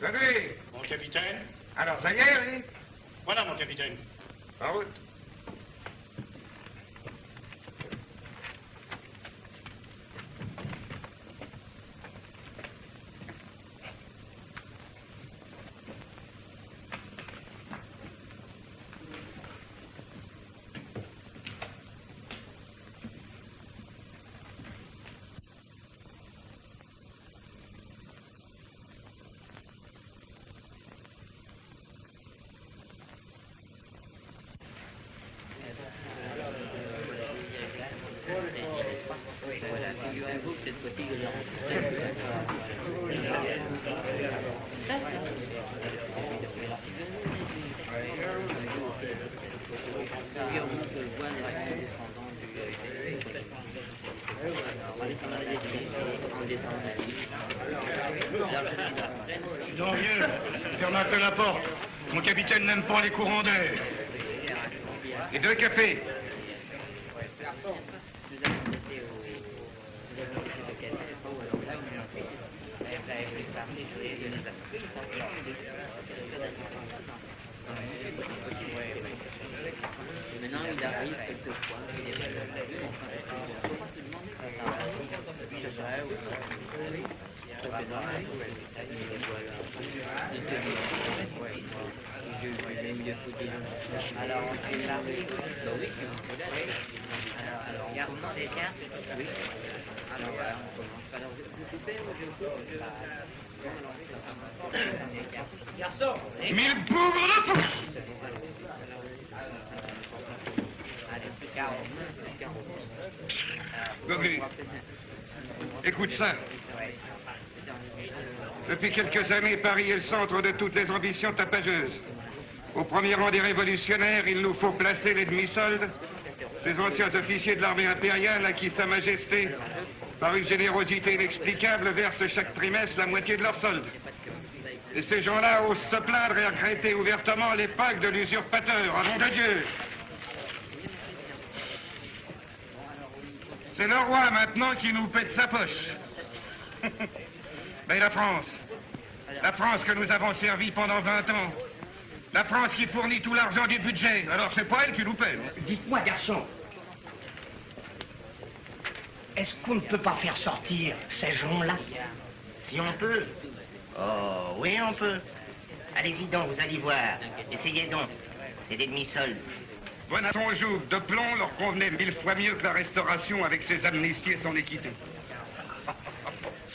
Venez. Mon capitaine. Alors, ça y est, oui? Voilà, mon capitaine. En route. Non, vieux, ferme un peu la porte. Mon capitaine n'aime pas les courants d'air. Et 2 cafés. Maintenant, il arrive quelquefois. Alors, on fait ça. Oui, alors, gardons des cartes. Oui. Alors, voilà, on commence. Alors, vous coupez, je coupe. Garçon! 1000 bougres de fou! Goglu, écoute ça. Depuis quelques années, Paris est le centre de toutes les ambitions tapageuses. Au premier rang des révolutionnaires, il nous faut placer les demi-soldes, ces anciens officiers de l'armée impériale à qui Sa Majesté, par une générosité inexplicable, verse chaque trimestre la moitié de leur solde. Et ces gens-là osent se plaindre et regretter ouvertement l'époque de l'usurpateur, au nom de Dieu. C'est le roi maintenant qui nous pète sa poche. Mais la France que nous avons servie pendant 20 ans, la France qui fournit tout l'argent du budget, alors c'est pas elle qui nous paie. Dites-moi, garçon, est-ce qu'on ne peut pas faire sortir ces gens-là? Si on peut. Oh, oui, on peut. Allez-y donc, vous allez voir. Essayez donc. C'est des demi-soldes. Bonaton Jouve de plomb leur convenait 1000 fois mieux que la Restauration avec ses amnisties et son équité.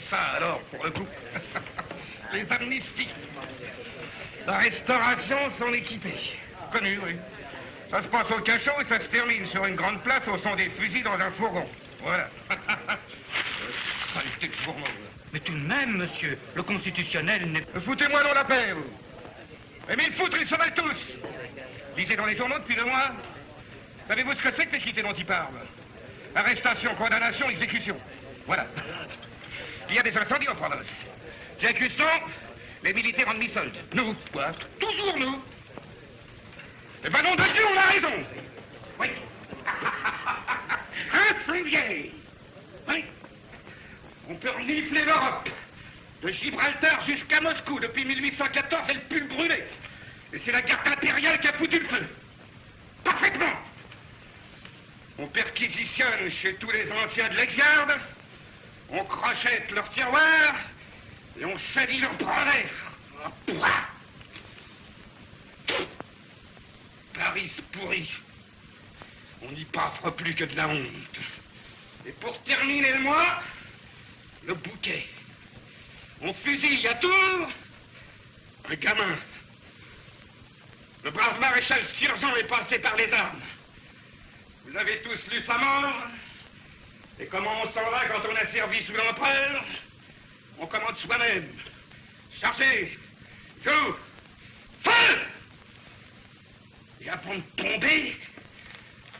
Ça alors, pour le coup. Les amnisties. La Restauration, son équité. Connu, oui. Ça se passe au cachot et ça se termine sur une grande place au son des fusils dans un fourgon. Voilà. Saleté de fourgon. Mais tout de même, monsieur, le constitutionnel n'est... Foutez-moi dans la paix, vous. Mais 1000 foutres, ils seraient tous. Lisez dans les journaux depuis 2 mois. Savez-vous ce que c'est que l'équité dont ils parlent? Arrestation, condamnation, exécution. Voilà. Il y a des incendies en province. Tiens, Custon, les militaires en demi-solde. Nous, quoi? Toujours nous. Eh ben, nom de Dieu, on a raison. Oui. Incendiaire. Oui. On peut renifler l'Europe. De Gibraltar jusqu'à Moscou, depuis 1814, elle pue le brûler. Et c'est la garde impériale qui a foutu le feu. Parfaitement. On perquisitionne chez tous les anciens de l'ex-garde, on crochette leurs tiroirs, et on salit leurs brevets. Paris se pourrit. On n'y paffre plus que de la honte. Et pour terminer le mois, le bouquet. On fusille à Tours un gamin. Le brave maréchal Sirgeant est passé par les armes. Vous avez tous lu sa mort. Et comment on s'en va quand on a servi sous l'empereur? On commande soi-même. Chargez. Joue. Feu. Et avant de tomber,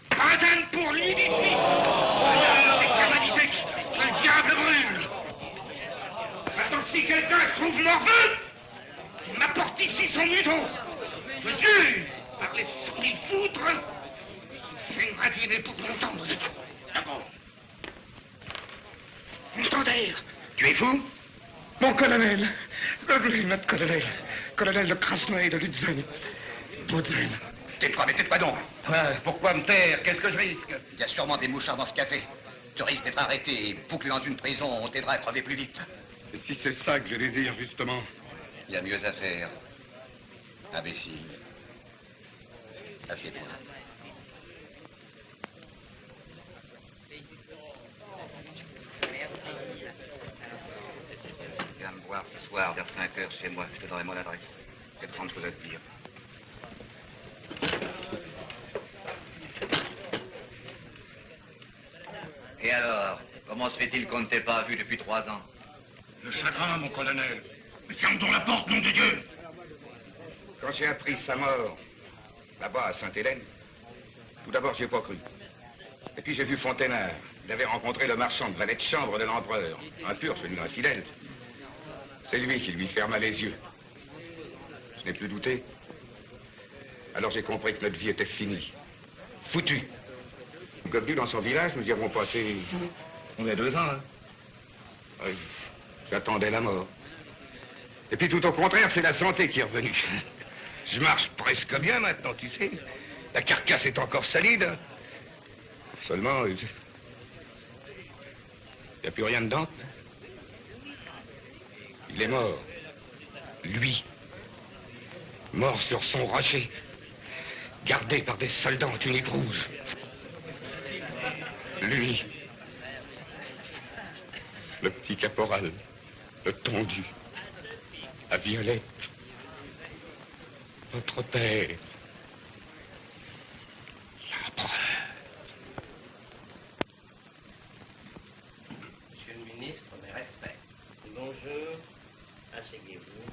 Baden pour lui d'ici. C'est magnifique. Le diable brûle. Maintenant, si quelqu'un se trouve morveux, il m'apporte ici son museau. Je jure, par les 100 000 foutres, c'est gratiné pour m'entendre. D'abord. Entendez, tu es fou? Mon colonel, le lieutenant colonel, colonel de Krasnoï de Lutzen. Lutzen. Tais-toi, mais tais-toi donc. Ouais. Pourquoi me taire? Qu'est-ce que je risque? Il y a sûrement des mouchards dans ce café. Tu risques d'être arrêté et bouclé dans une prison. On t'aidera à crever plus vite. Et si c'est ça que je désire, justement? Il y a mieux à faire. Imbécile. Assieds-toi. Viens me voir ce soir vers 5 heures chez moi. Je te donnerai mon adresse. J'ai 30 choses à te dire. Et alors, comment se fait-il qu'on ne t'ait pas vu depuis 3 ans? Le chagrin, mon colonel. Mais ferme donc la porte, nom de Dieu! Quand j'ai appris sa mort, là-bas à Sainte-Hélène, tout d'abord, j'y ai pas cru. Et puis j'ai vu Fontenard. Il avait rencontré le marchand de valet de chambre de l'empereur. Un pur, celui d'un fidèle. C'est lui qui lui ferma les yeux. Je n'ai plus douté. Alors j'ai compris que notre vie était finie. Foutue. Comme dit dans son village, nous y avons passé... On a 2 ans, hein? Oui. J'attendais la mort. Et puis tout au contraire, c'est la santé qui est revenue. Je marche presque bien maintenant, tu sais. La carcasse est encore solide. Seulement, il n'y a plus rien dedans. Il est mort. Lui. Mort sur son rocher. Gardé par des soldats en tunique rouge. Lui. Le petit caporal. Le tondu. À Violette. Votre père. L'empereur. Monsieur le ministre, mes respects. Bonjour. Asseyez-vous.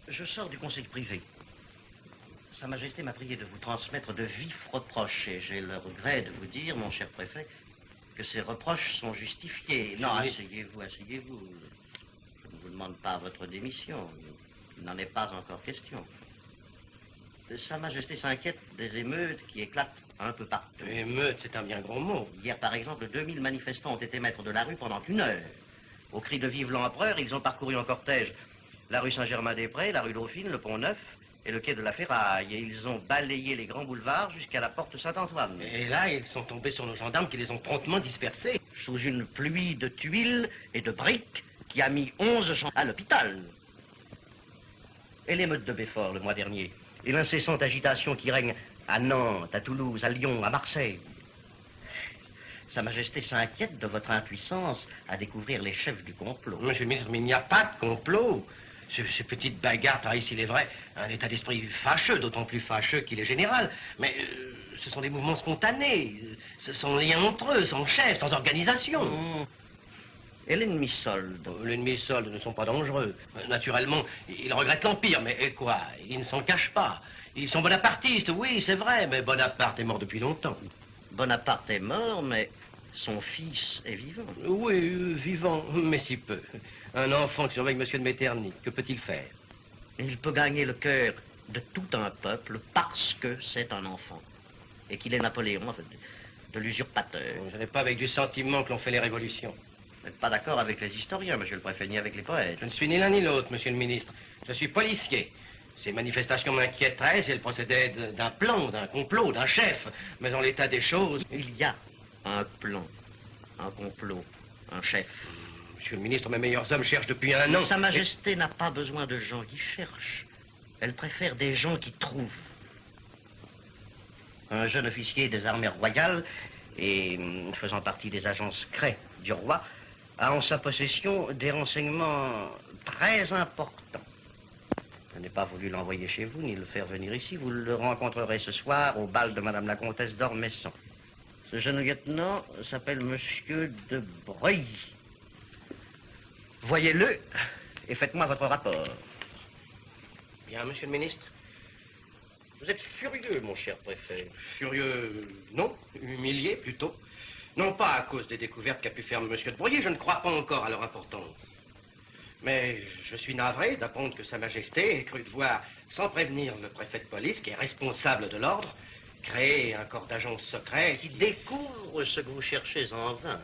Je sors du conseil privé. Sa Majesté m'a prié de vous transmettre de vifs reproches et j'ai le regret de vous dire, mon cher préfet, que ces reproches sont justifiés. Non, asseyez-vous, asseyez-vous. Je ne vous demande pas votre démission. Il n'en est pas encore question. Sa Majesté s'inquiète des émeutes qui éclatent un peu partout. Émeute, c'est un bien gros mot. Hier, par exemple, 2000 manifestants ont été maîtres de la rue pendant 1 heure. Au cri de Vive l'Empereur, ils ont parcouru en cortège la rue Saint-Germain-des-Prés, la rue Dauphine, le Pont-Neuf et le quai de la Ferraille. Et ils ont balayé les grands boulevards jusqu'à la porte Saint-Antoine. Et là, ils sont tombés sur nos gendarmes qui les ont promptement dispersés. Sous une pluie de tuiles et de briques qui a mis 11 gens à l'hôpital. Et l'émeute de Belfort le mois dernier. Et l'incessante agitation qui règne à Nantes, à Toulouse, à Lyon, à Marseille. Sa Majesté s'inquiète de votre impuissance à découvrir les chefs du complot. Monsieur le ministre, mais il n'y a pas de complot. Ces petites bagarres trahissent, il est vrai, un état d'esprit fâcheux, d'autant plus fâcheux qu'il est général. Mais ce sont des mouvements spontanés, sans lien entre eux, sans chef, sans organisation. Et l'ennemi solde? L'ennemi solde ne sont pas dangereux. Naturellement, ils regrettent l'Empire, mais quoi? Ils ne s'en cachent pas. Ils sont bonapartistes, oui, c'est vrai, mais Bonaparte est mort depuis longtemps. Bonaparte est mort, mais son fils est vivant. Oui, vivant, mais si peu. Un enfant qui surveille Monsieur de Metternich, que peut-il faire? Il peut gagner le cœur de tout un peuple parce que c'est un enfant. Et qu'il est Napoléon, de l'usurpateur. Je n'ai pas avec du sentiment que l'on fait les révolutions. Vous n'êtes pas d'accord avec les historiens, monsieur le préfet, ni avec les poètes. Je ne suis ni l'un ni l'autre, monsieur le ministre. Je suis policier. Ces manifestations m'inquiéteraient si elles procédaient d'un plan, d'un complot, d'un chef. Mais dans l'état des choses... Il y a un plan, un complot, un chef. Monsieur le ministre, mes meilleurs hommes cherchent depuis 1 an. Sa Majesté n'a pas besoin de gens qui cherchent. Elle préfère des gens qui trouvent. Un jeune officier des armées royales et faisant partie des agents secrets du roi a en sa possession des renseignements très importants. Je n'ai pas voulu l'envoyer chez vous ni le faire venir ici. Vous le rencontrerez ce soir au bal de Madame la Comtesse d'Ormesson. Ce jeune lieutenant s'appelle Monsieur de Breuilly. Voyez-le et faites-moi votre rapport. Bien, monsieur le ministre. Vous êtes furieux, mon cher préfet. Furieux, non. Humilié, plutôt. Non pas à cause des découvertes qu'a pu faire M. de Broglie, je ne crois pas encore à leur importance. Mais je suis navré d'apprendre que Sa Majesté ait cru devoir, sans prévenir le préfet de police, qui est responsable de l'ordre, créer un corps d'agents secrets Qui découvre ce que vous cherchez en vain.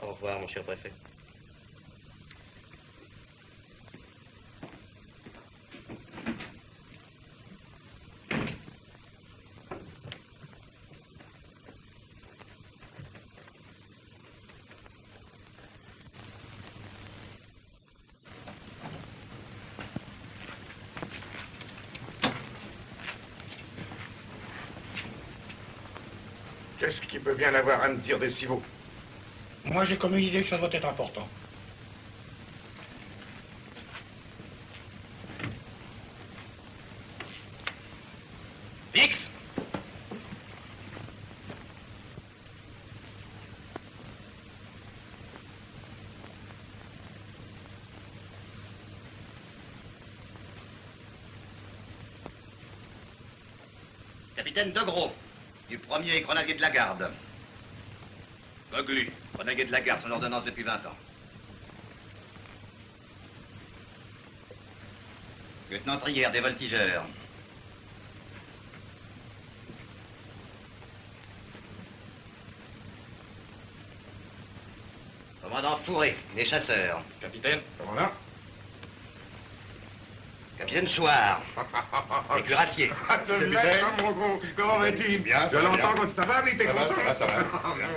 Au revoir, mon cher préfet. Qu'est-ce qui peut bien avoir à me dire des civaux? Moi, j'ai comme une idée que ça doit être important. Fix! Capitaine Degros, du 1er grenadier de la garde. Goglu. Grenadier de la garde, son ordonnance depuis 20 ans. Lieutenant Trière, des voltigeurs. Commandant Fourré, des chasseurs. Capitaine. Comment là? Capitaine Chouard, des cuirassiers. De mettre, mon gros. Comment vas-tu? Bien, Je ça va l'entends bien. quand ça va, oui, t'es Ça va, content? ça va, ça va.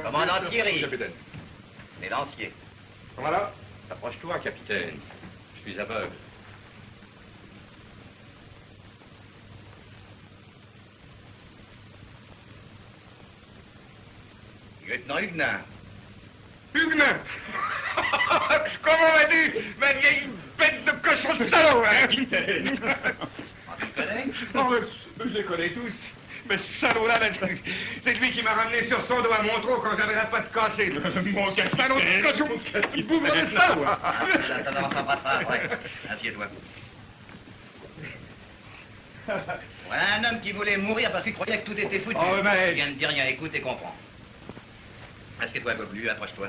Commandant Thierry, Capitaine. des lanciers. Comment là? Approche-toi, capitaine. Je suis aveugle. Lieutenant Huguenin, Huguenin! Comment vas-tu? Ma vieille bête de cochon de salaud, hein? Capitaine. tu le connais? Oh, je les connais tous. Mais ce salaud-là, c'est lui qui m'a ramené sur son dos à Montreux quand j'avais la patte cassée. Mon salaud de cochon! Il bouffe le salaud! Là, ça va, on s'embrassera après. Assieds-toi. Voilà un homme qui voulait mourir parce qu'il croyait que tout était foutu. Oh, mais- Il vient de dire rien, écoute et comprends. Assieds-toi, Goglu, approche-toi.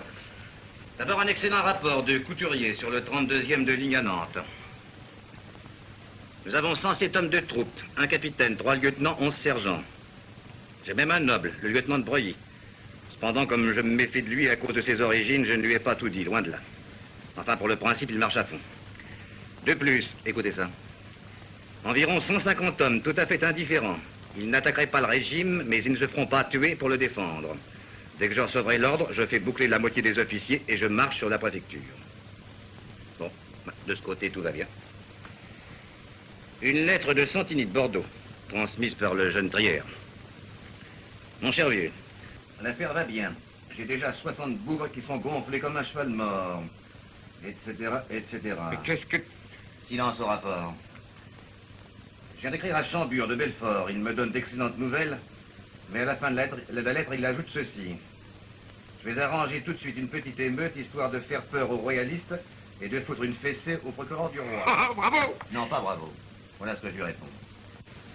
D'abord, un excellent rapport de Couturier sur le 32e de ligne à Nantes. Nous avons 107 hommes de troupe, un capitaine, 3 lieutenants, 11 sergents. J'ai même un noble, le lieutenant de Broglie. Cependant, comme je me méfie de lui à cause de ses origines, je ne lui ai pas tout dit, loin de là. Enfin, pour le principe, il marche à fond. De plus, écoutez ça. Environ 150 hommes, tout à fait indifférents. Ils n'attaqueraient pas le régime, mais ils ne se feront pas tuer pour le défendre. Dès que je recevrai l'ordre, je fais boucler la moitié des officiers et je marche sur la préfecture. Bon, de ce côté, tout va bien. Une lettre de Santini de Bordeaux, transmise par le jeune Trière. Mon cher vieux, l'affaire va bien. J'ai déjà 60 bourres qui sont gonflés comme un cheval mort. Etc., etc. Mais qu'est-ce que... Silence au rapport. Je viens d'écrire à Chambure de Belfort. Il me donne d'excellentes nouvelles, mais à la fin de la lettre, il ajoute ceci. Je vais arranger tout de suite une petite émeute, histoire de faire peur aux royalistes et de foutre une fessée au procureur du roi. Ah, bravo! Non, pas bravo. Voilà ce que je lui réponds.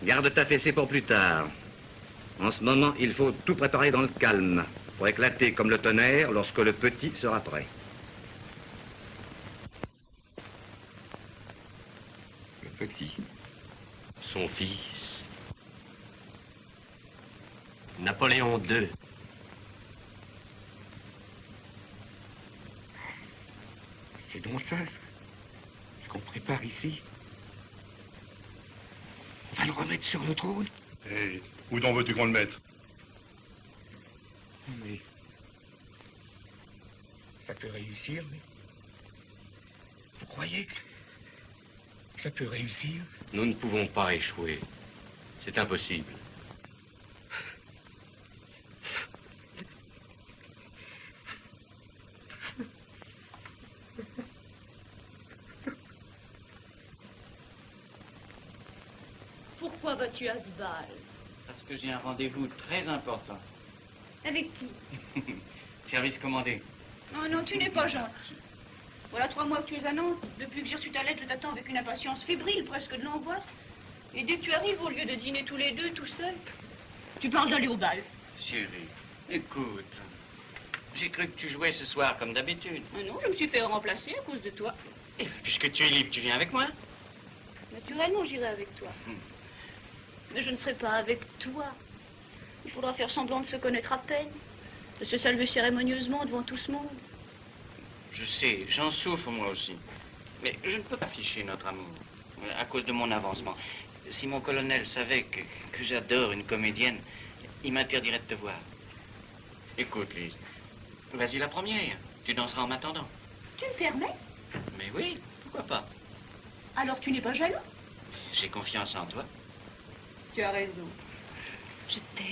Garde ta fessée pour plus tard. En ce moment, il faut tout préparer dans le calme, pour éclater comme le tonnerre lorsque le petit sera prêt. Le petit. Son fils. Napoléon II. C'est donc ça, ce qu'on prépare ici. On va le remettre sur le trône. Et où donc veux-tu qu'on le mette? Mais... ça peut réussir, mais... Vous croyez que ça peut réussir? Nous ne pouvons pas échouer. C'est impossible. Pourquoi vas-tu à ce bal? Parce que j'ai un rendez-vous très important. Avec qui? Service commandé. Non, non, tu n'es pas gentil. Voilà 3 mois que tu es à Nantes. Depuis que j'ai reçu ta lettre, je t'attends avec une impatience fébrile, presque de l'angoisse. Et dès que tu arrives, au lieu de dîner tous les deux, tout seul, tu parles d'aller au bal. Chérie. Écoute, j'ai cru que tu jouais ce soir comme d'habitude. Ah non, je me suis fait remplacer à cause de toi. Et puisque tu es libre, tu viens avec moi? Naturellement, j'irai avec toi. Mais je ne serai pas avec toi. Il faudra faire semblant de se connaître à peine, de se saluer cérémonieusement devant tout ce monde. Je sais, j'en souffre moi aussi. Mais je ne peux pas afficher notre amour à cause de mon avancement. Si mon colonel savait que j'adore une comédienne, il m'interdirait de te voir. Écoute, Lise, vas-y la première. Tu danseras en m'attendant. Tu me permets? Mais oui, pourquoi pas? Alors tu n'es pas jaloux? J'ai confiance en toi. Tu as raison. Je t'aime.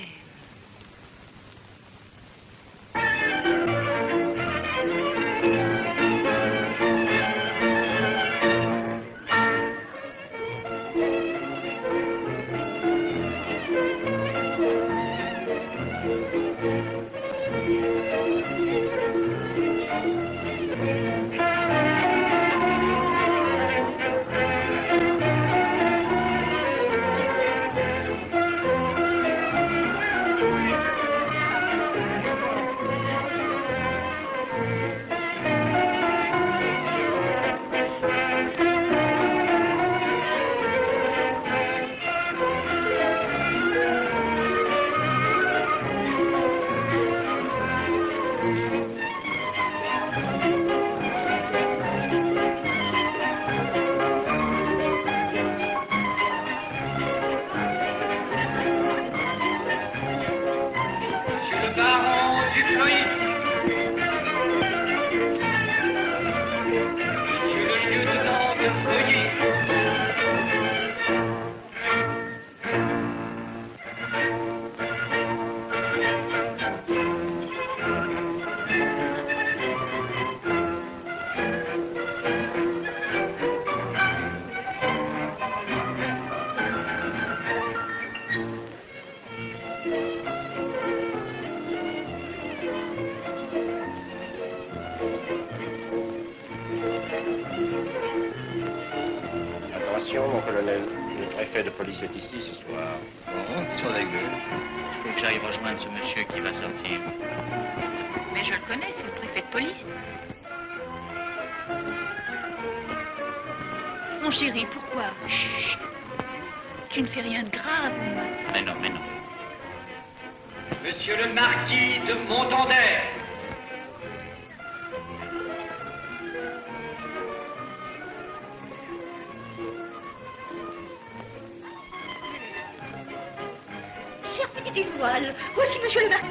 Mon colonel, le préfet de police est ici ce soir. Bon, ils sont avec nous. Il faut que j'aille rejoindre ce monsieur qui va sortir. Mais je le connais, c'est le préfet de police. Mon chéri, pourquoi? Chut. Tu ne fais rien de grave, moi. Mais non, mais non. Monsieur le marquis de Montandaire. Chère petite étoile, voici monsieur le marquis.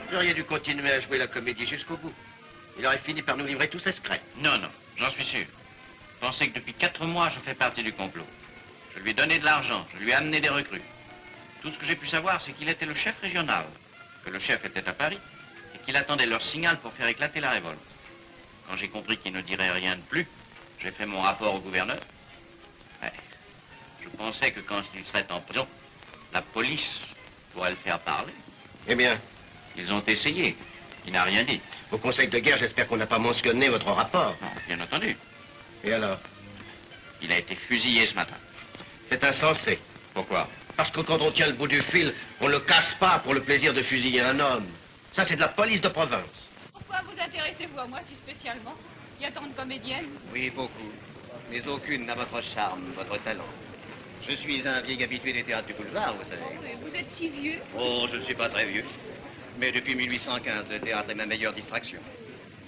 Vous auriez dû continuer à jouer la comédie jusqu'au bout. Il aurait fini par nous livrer tous ses secrets. Non, non, j'en suis sûr. Je pensais que depuis 4 mois, je fais partie du complot. Je lui ai donné de l'argent, je lui ai amené des recrues. Tout ce que j'ai pu savoir, c'est qu'il était le chef régional, que le chef était à Paris, et qu'il attendait leur signal pour faire éclater la révolte. Quand j'ai compris qu'il ne dirait rien de plus, j'ai fait mon rapport au gouverneur. Ouais. Je pensais que quand il serait en prison, la police pourrait le faire parler. Eh bien, Ils ont essayé. Il n'a rien dit. au conseil de guerre, j'espère qu'on n'a pas mentionné votre rapport. Non, bien entendu. Et alors? Il a été fusillé ce matin. C'est insensé. Pourquoi? Parce que quand on tient le bout du fil, on ne le casse pas pour le plaisir de fusiller un homme. Ça, c'est de la police de province. Pourquoi vous intéressez-vous à moi si spécialement? Il y a tant de comédiennes. Oui, beaucoup. Mais aucune n'a votre charme, votre talent. Je suis un vieil habitué des théâtres du boulevard, vous savez. Oh oui, vous êtes si vieux. Oh, je ne suis pas très vieux. Mais depuis 1815, le théâtre est ma meilleure distraction.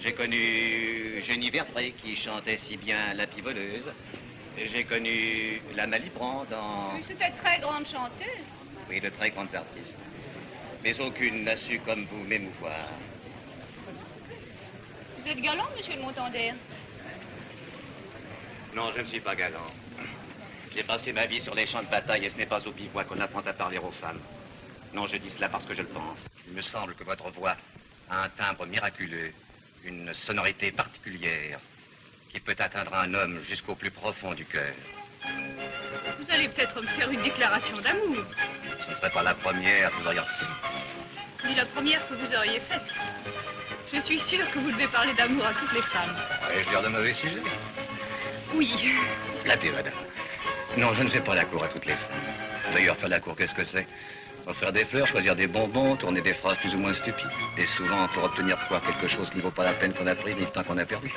J'ai connu Jenny Verpré, qui chantait si bien La Pivoleuse. Et j'ai connu la Malibran dans... Oui, c'était très grande chanteuse. Oui, de très grandes artistes. Mais aucune n'a su, comme vous, m'émouvoir. Vous êtes galant, monsieur de Montandaire. Non, je ne suis pas galant. J'ai passé ma vie sur les champs de bataille et ce n'est pas au bivouac qu'on apprend à parler aux femmes. Non, je dis cela parce que je le pense. Il me semble que votre voix a un timbre miraculeux, une sonorité particulière qui peut atteindre un homme jusqu'au plus profond du cœur. Vous allez peut-être me faire une déclaration d'amour. Ce ne serait pas la première que vous auriez reçue. Ni la première que vous auriez faite. Je suis sûre que vous devez parler d'amour à toutes les femmes. Ai-je l'air de mauvais sujet? Oui. Flattez, madame. Non, je ne fais pas la cour à toutes les femmes. D'ailleurs, faire la cour, qu'est-ce que c'est? Offrir des fleurs, choisir des bonbons, tourner des phrases plus ou moins stupides. Et souvent, pour obtenir quoi? Quelque chose qui ne vaut pas la peine qu'on a prise ni le temps qu'on a perdu.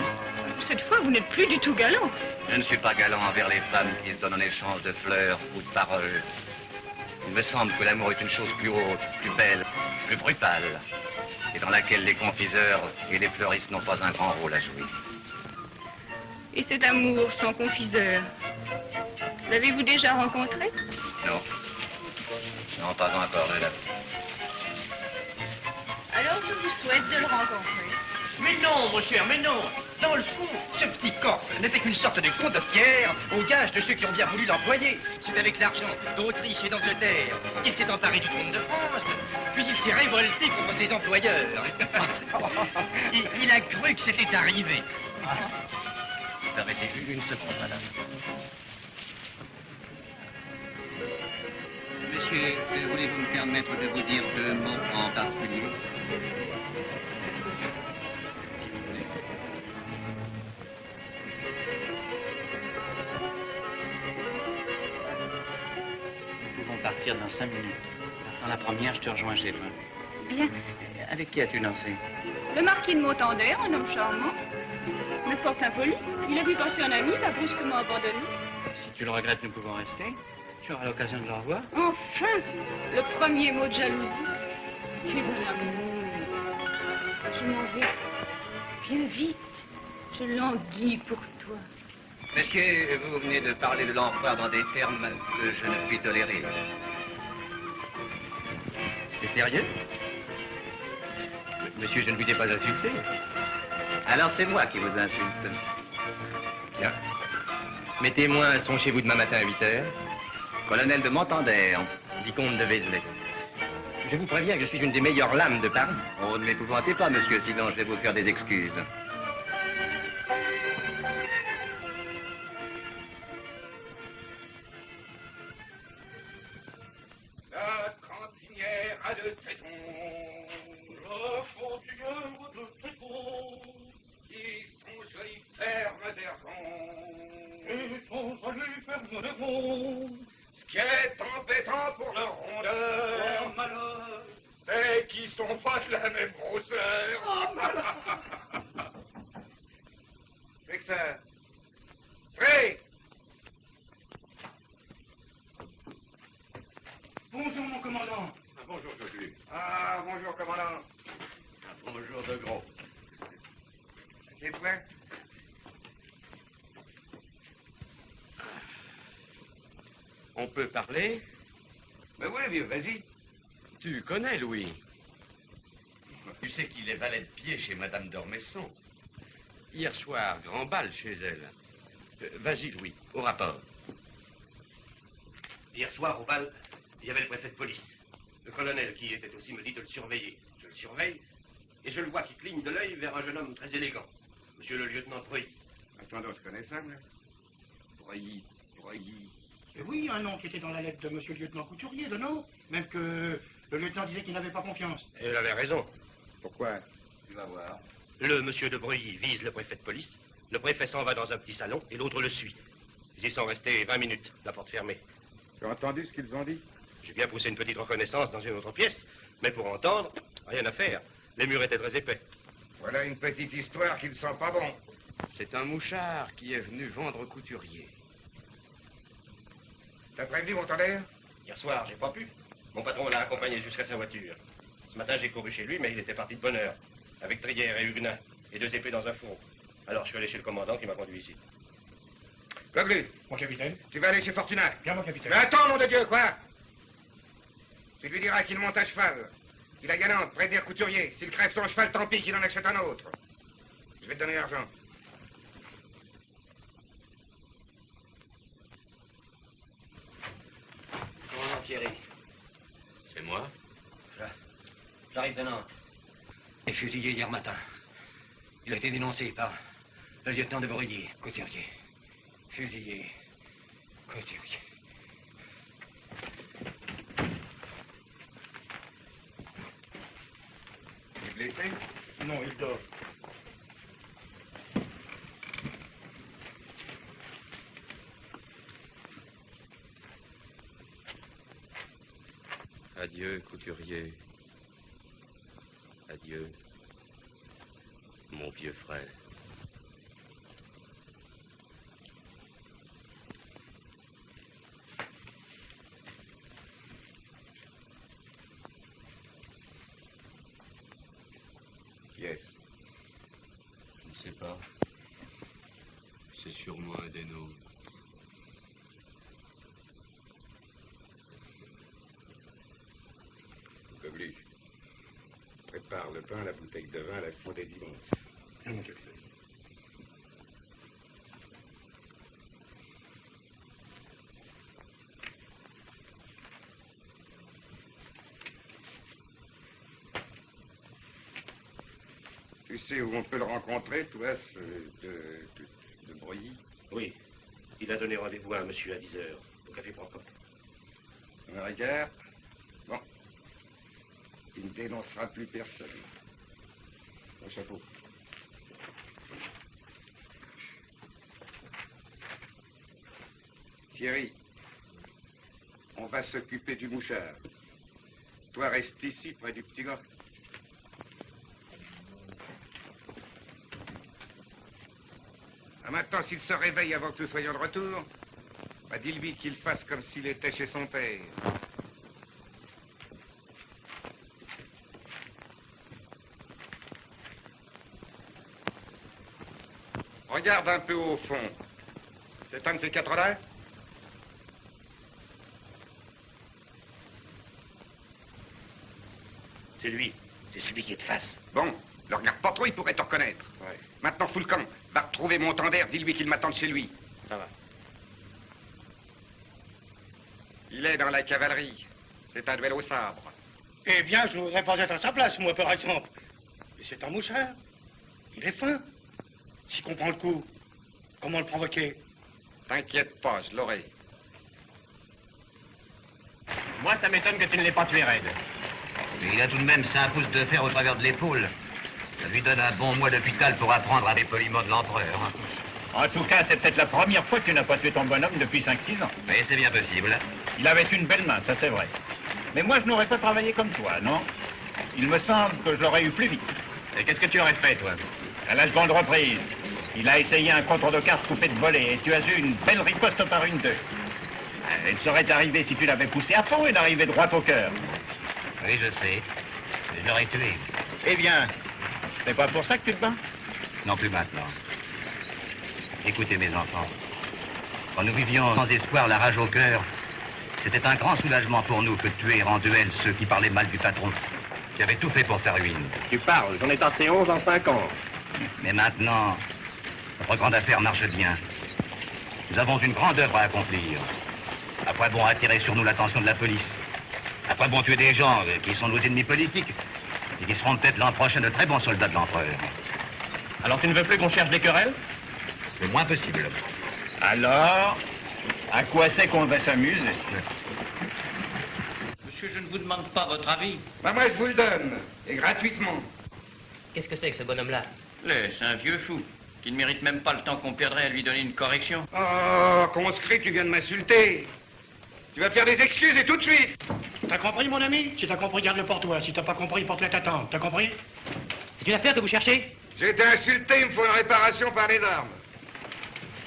Cette fois, vous n'êtes plus du tout galant. Je ne suis pas galant envers les femmes qui se donnent en échange de fleurs ou de paroles. Il me semble que l'amour est une chose plus haute, plus belle, plus brutale, et dans laquelle les confiseurs et les fleuristes n'ont pas un grand rôle à jouer. Et cet amour sans confiseur, l'avez-vous déjà rencontré? Non. Non, pas encore, je l'avoue. Alors je vous souhaite de le rencontrer. Mais non, mon cher, mais non. Dans le fond, ce petit Corse n'était qu'une sorte de condottière au gage de ceux qui ont bien voulu l'employer. C'est avec l'argent d'Autriche et d'Angleterre qu'il s'est emparé du trône de France. Puis il s'est révolté contre ses employeurs. Il a cru que c'était arrivé. Permettez une seconde, madame. Monsieur, voulez-vous me permettre de vous dire 2 mots en particulier? Nous pouvons partir dans 5 minutes. Dans la première, je te rejoins chez toi. Bien. Avec qui as-tu dansé? Le marquis de Montander, un homme charmant, mais fort impoli. Il a vu passer un ami, l'a brusquement abandonné. Si tu le regrettes, nous pouvons rester. Tu auras l'occasion de le revoir. Enfin, le premier mot de jalousie. Tu es un amour. Je m'en vais. Viens vite. Je languis pour toi. Monsieur, vous venez de parler de l'empereur dans des termes que je ne puis tolérer. C'est sérieux? Monsieur, je ne vous ai pas insulté. Alors c'est moi qui vous insulte. Bien. Mes témoins sont chez vous demain matin à 8h. Colonel de Montander. Vicomte de Vézelay. Je vous préviens que je suis une des meilleures lames de Paris. Oh, ne m'épouvantez pas, monsieur, sinon je vais vous faire des excuses. La cantinière à 2 tétons. La cantinière à 2 tétons. Qui sont jolies fermes et ronds. Qui sont jolies fermes et ronds. Ce qui est embêtant pour leur rondeur. Oh, malheur. C'est qu'ils sont pas de la même grosseur. Oh, malheur. C'est que ça. Prêt. Bonjour, mon commandant. Bonjour, Josu. Ah, bonjour, commandant. Bonjour, de gros. C'est prêt? On peut parler? Mais oui, vieux, vas-y. Tu connais Louis. Tu sais qu'il est valet de pied chez Madame d'Ormesson. Hier soir, grand bal chez elle. Vas-y, Louis, au rapport. Hier soir, au bal, il y avait le préfet de police. Le colonel qui y était aussi me dit de le surveiller. Je le surveille, et je le vois qui cligne de l'œil vers un jeune homme très élégant. Monsieur le lieutenant Breuilly. Attends, donc, je connais ça, moi. Breuilly. Oui, un nom qui était dans la lettre de monsieur le lieutenant Couturier, de nom. Même que le lieutenant disait qu'il n'avait pas confiance. Et il avait raison. Pourquoi? Tu vas voir. Le monsieur de Breuilly vise le préfet de police. Le préfet s'en va dans un petit salon et l'autre le suit. Ils y sont restés 20 minutes, la porte fermée. Tu as entendu ce qu'ils ont dit? J'ai bien poussé une petite reconnaissance dans une autre pièce, mais pour entendre, rien à faire. Les murs étaient très épais. Voilà une petite histoire qui ne sent pas bon. C'est un mouchard qui est venu vendre Couturier. T'as prévenu, Montander? Hier soir, j'ai pas pu. Mon patron l'a accompagné jusqu'à sa voiture. Ce matin, j'ai couru chez lui, mais il était parti de bonne heure, avec Trière et Huguenin, et 2 épées dans un four. Alors, je suis allé chez le commandant qui m'a conduit ici. Goglu, Mon capitaine. tu vas aller chez Fortunat. Bien, mon capitaine. Mais attends, nom de Dieu, quoi? Tu lui diras qu'il monte à cheval. Il a galant, prévenir Couturier. S'il crève son cheval, tant pis qu'il en achète un autre. Je vais te donner l'argent. Commandant Thierry. C'est moi? J'arrive de Nantes. Il est fusillé hier matin. Il a été dénoncé par le lieutenant de Breuilly, Couturier. Fusillé, Couturier. Tu es blessé? Non, il dort. Adieu, couturier. Adieu, mon vieux frère. Qui est-ce? Je ne sais pas. C'est sûrement un des nôtres. Gobelu, prépare le pain, la bouteille de vin, la fondée dimanche. Mon capitaine. Tu sais où on peut le rencontrer, toi, de Breuilly? Oui. Il a donné rendez-vous à un monsieur à 10 heures, au café Procope. Un regard? Bon. Il ne dénoncera plus personne. Au chapeau. Thierry, on va s'occuper du mouchard. Toi, reste ici, près du petit gars. Ah, maintenant, s'il se réveille avant que nous soyons de retour, bah, dis-lui qu'il fasse comme s'il était chez son père. Regarde un peu au fond. C'est un de ces quatre-là? C'est lui. C'est celui qui est de face. Bon, le regarde pas trop, il pourrait te reconnaître. Ouais. Maintenant, fous le camp. Va retrouver mon tendère, dis-lui qu'il m'attende chez lui. Ça va. Il est dans la cavalerie. C'est un duel au sabre. Eh bien, je ne voudrais pas être à sa place, moi, par exemple. Mais c'est un mouchard. Il est fin. S'il comprend le coup, comment le provoquer? T'inquiète pas, je l'aurai. Moi, ça m'étonne que tu ne l'aies pas tué, Red. Mais il a tout de même 5 pouces de fer au travers de l'épaule. Ça lui donne un bon mois d'hôpital pour apprendre à des poliments de l'empereur. En tout cas, c'est peut-être la première fois que tu n'as pas tué ton bonhomme depuis 5-6 ans. Mais c'est bien possible. Il avait une belle main, ça c'est vrai. Mais moi, je n'aurais pas travaillé comme toi, non? Il me semble que je l'aurais eu plus vite. Et qu'est-ce que tu aurais fait, toi? À la seconde reprise, il a essayé un contre de cartes coupé de volée et tu as eu une belle riposte par une d'eux. Il serait arrivé si tu l'avais poussé à fond et d'arriver droit au cœur. Oui, je sais. Je l'aurais tué. Eh bien, c'est pas pour ça que tu te bats? Non plus maintenant. Écoutez, mes enfants. Quand nous vivions sans espoir, la rage au cœur, c'était un grand soulagement pour nous que de tuer en duel ceux qui parlaient mal du patron, qui avaient tout fait pour sa ruine. Tu parles, j'en ai tenté 11 en 5 ans. Mais maintenant, notre grande affaire marche bien. Nous avons une grande œuvre à accomplir. À quoi bon attirer sur nous l'attention de la police? À quoi bon tuer des gens qui sont nos ennemis politiques et qui seront peut-être l'an prochain de très bons soldats de l'empereur? Alors tu ne veux plus qu'on cherche des querelles? Le moins possible. Alors, à quoi c'est qu'on va s'amuser? Monsieur, je ne vous demande pas votre avis. Bah, moi, je vous le donne. Et gratuitement. Qu'est-ce que c'est que ce bonhomme-là? C'est un vieux fou qui ne mérite même pas le temps qu'on perdrait à lui donner une correction. Oh, conscrit, tu viens de m'insulter. Tu vas faire des excuses et tout de suite. T'as compris, mon ami? Si t'as compris, garde-le pour toi. Si t'as pas compris, porte-le à ta tante. T'as compris? C'est une affaire que vous cherchez? J'ai été insulté, il me faut une réparation par les armes.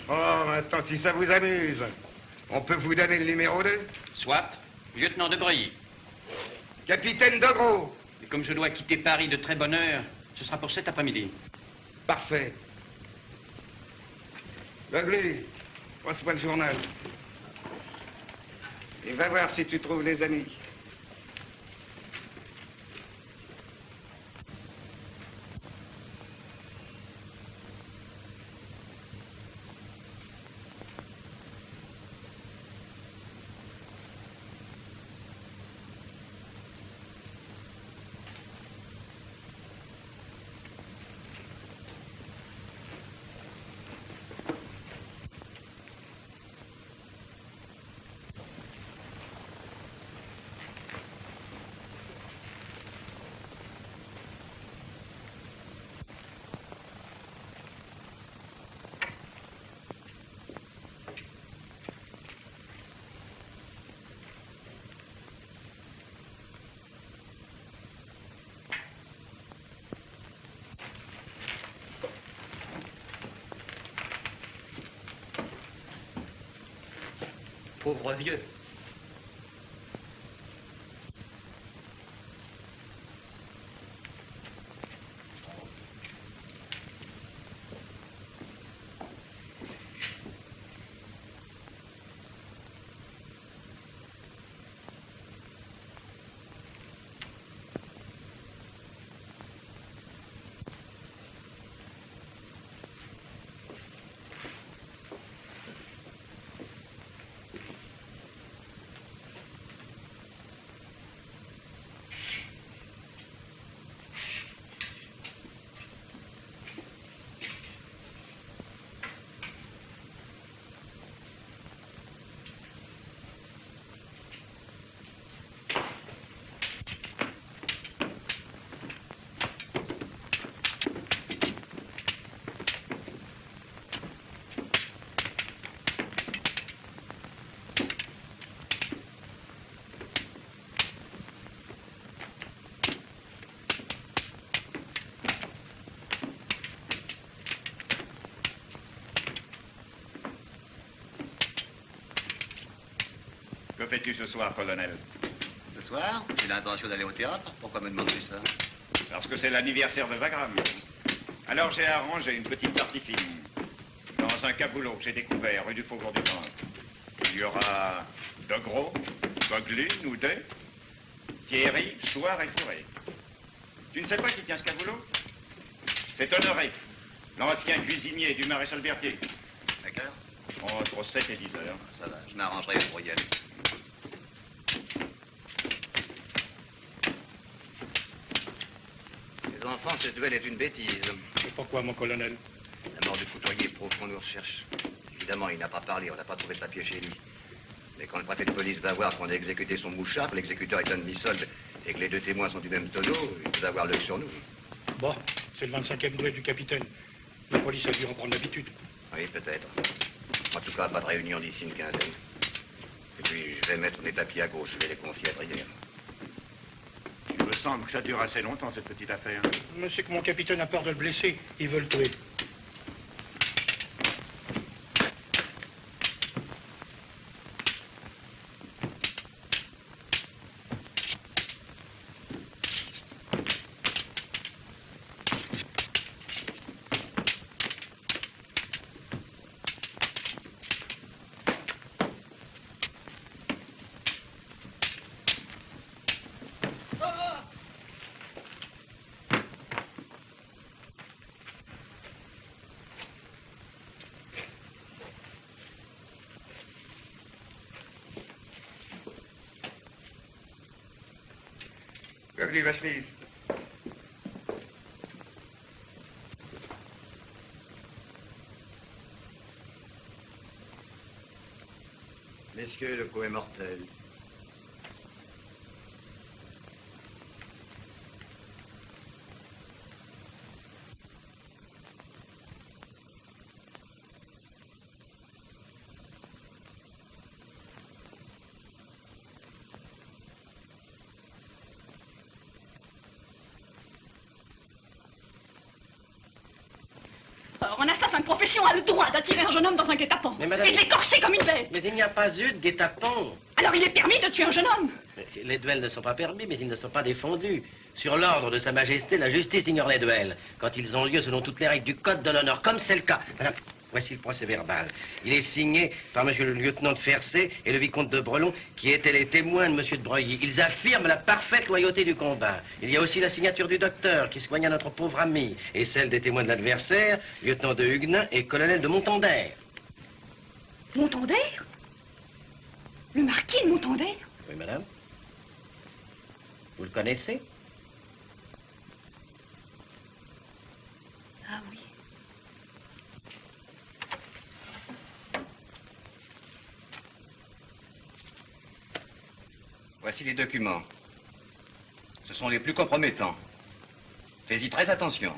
Oh, maintenant, si ça vous amuse, on peut vous donner le numéro 2? Soit, lieutenant de Breuilly. Capitaine Dogro. Et comme je dois quitter Paris de très bonne heure, ce sera pour cet après-midi. Parfait. Gobelu, passe-moi le journal. Et va voir si tu trouves les amis. pauvre vieux. Que fais-tu ce soir, colonel? Ce soir, j'ai l'intention d'aller au théâtre. Pourquoi me demandes-tu ça? Parce que c'est l'anniversaire de Wagram. Alors j'ai arrangé une petite partie fine. Dans un caboulot que j'ai découvert rue du Faubourg du Temple. Il y aura De Gros, Coquelin, nous deux, Thierry, Chouard et Fourré. Tu ne sais pas qui tient ce caboulot? C'est Honoré, l'ancien cuisinier du maréchal Berthier. D'accord. Entre 7 et 10 heures. Ça va, je m'arrangerai pour y aller. Les enfants, ce duel est une bêtise. Et pourquoi, mon colonel? La mort du couturier prouve qu'on nous recherche. Évidemment, il n'a pas parlé, on n'a pas trouvé de papier chez lui. Mais quand le préfet de police va voir qu'on a exécuté son mouchard, que l'exécuteur est un demi-solde et que les deux témoins sont du même tonneau, il va avoir l'œil sur nous. Bon, c'est le 25e duel du capitaine. La police a dû en prendre l'habitude. Oui, peut-être. En tout cas, pas de réunion d'ici une quinzaine. Et puis, je vais mettre mes papiers à gauche, je vais les confier à Drière. Il me semble que ça dure assez longtemps, cette petite affaire. Mais c'est que mon capitaine a peur de le blesser. Il veut le tuer. Bienvenue, ma chemise. Messieurs, le coup est mortel. Alors, un assassin de profession a le droit d'attirer un jeune homme dans un guet-apens Mais madame- et de l'écorcer comme une bête. Mais il n'y a pas eu de guet-apens. Alors, il est permis de tuer un jeune homme. Les duels ne sont pas permis, mais ils ne sont pas défendus. Sur l'ordre de Sa Majesté, la justice ignore les duels, quand ils ont lieu selon toutes les règles du Code de l'honneur, comme c'est le cas. Madame, voici le procès-verbal. Il est signé par monsieur le lieutenant de Fercé et le vicomte de Brelon, qui étaient les témoins de monsieur de Breuilly. Ils affirment la parfaite loyauté du combat. Il y a aussi la signature du docteur, qui soigna notre pauvre ami, et celle des témoins de l'adversaire, lieutenant de Huguenin et colonel de Montandaire. Montandaire? Le marquis de Montandaire? Oui, madame. Vous le connaissez? Ah oui. Voici les documents. Ce sont les plus compromettants. Fais-y très attention.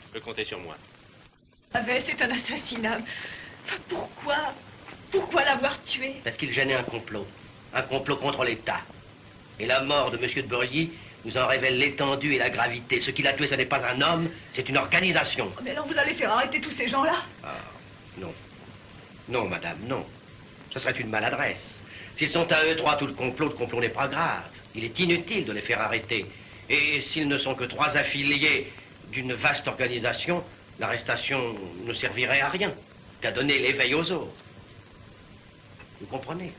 Tu peux compter sur moi. Ah ben, c'est un assassinat. Pourquoi? Pourquoi l'avoir tué? Parce qu'il gênait un complot. Un complot contre l'État. Et la mort de monsieur de Breuilly nous en révèle l'étendue et la gravité. Ce qui l'a tué, ce n'est pas un homme, c'est une organisation. Mais alors vous allez faire arrêter tous ces gens-là? Ah, non. Non, madame, non. Ce serait une maladresse. S'ils sont à eux trois tout le complot n'est pas grave. Il est inutile de les faire arrêter. Et s'ils ne sont que trois affiliés d'une vaste organisation, l'arrestation ne servirait à rien qu'à donner l'éveil aux autres. Vous comprenez?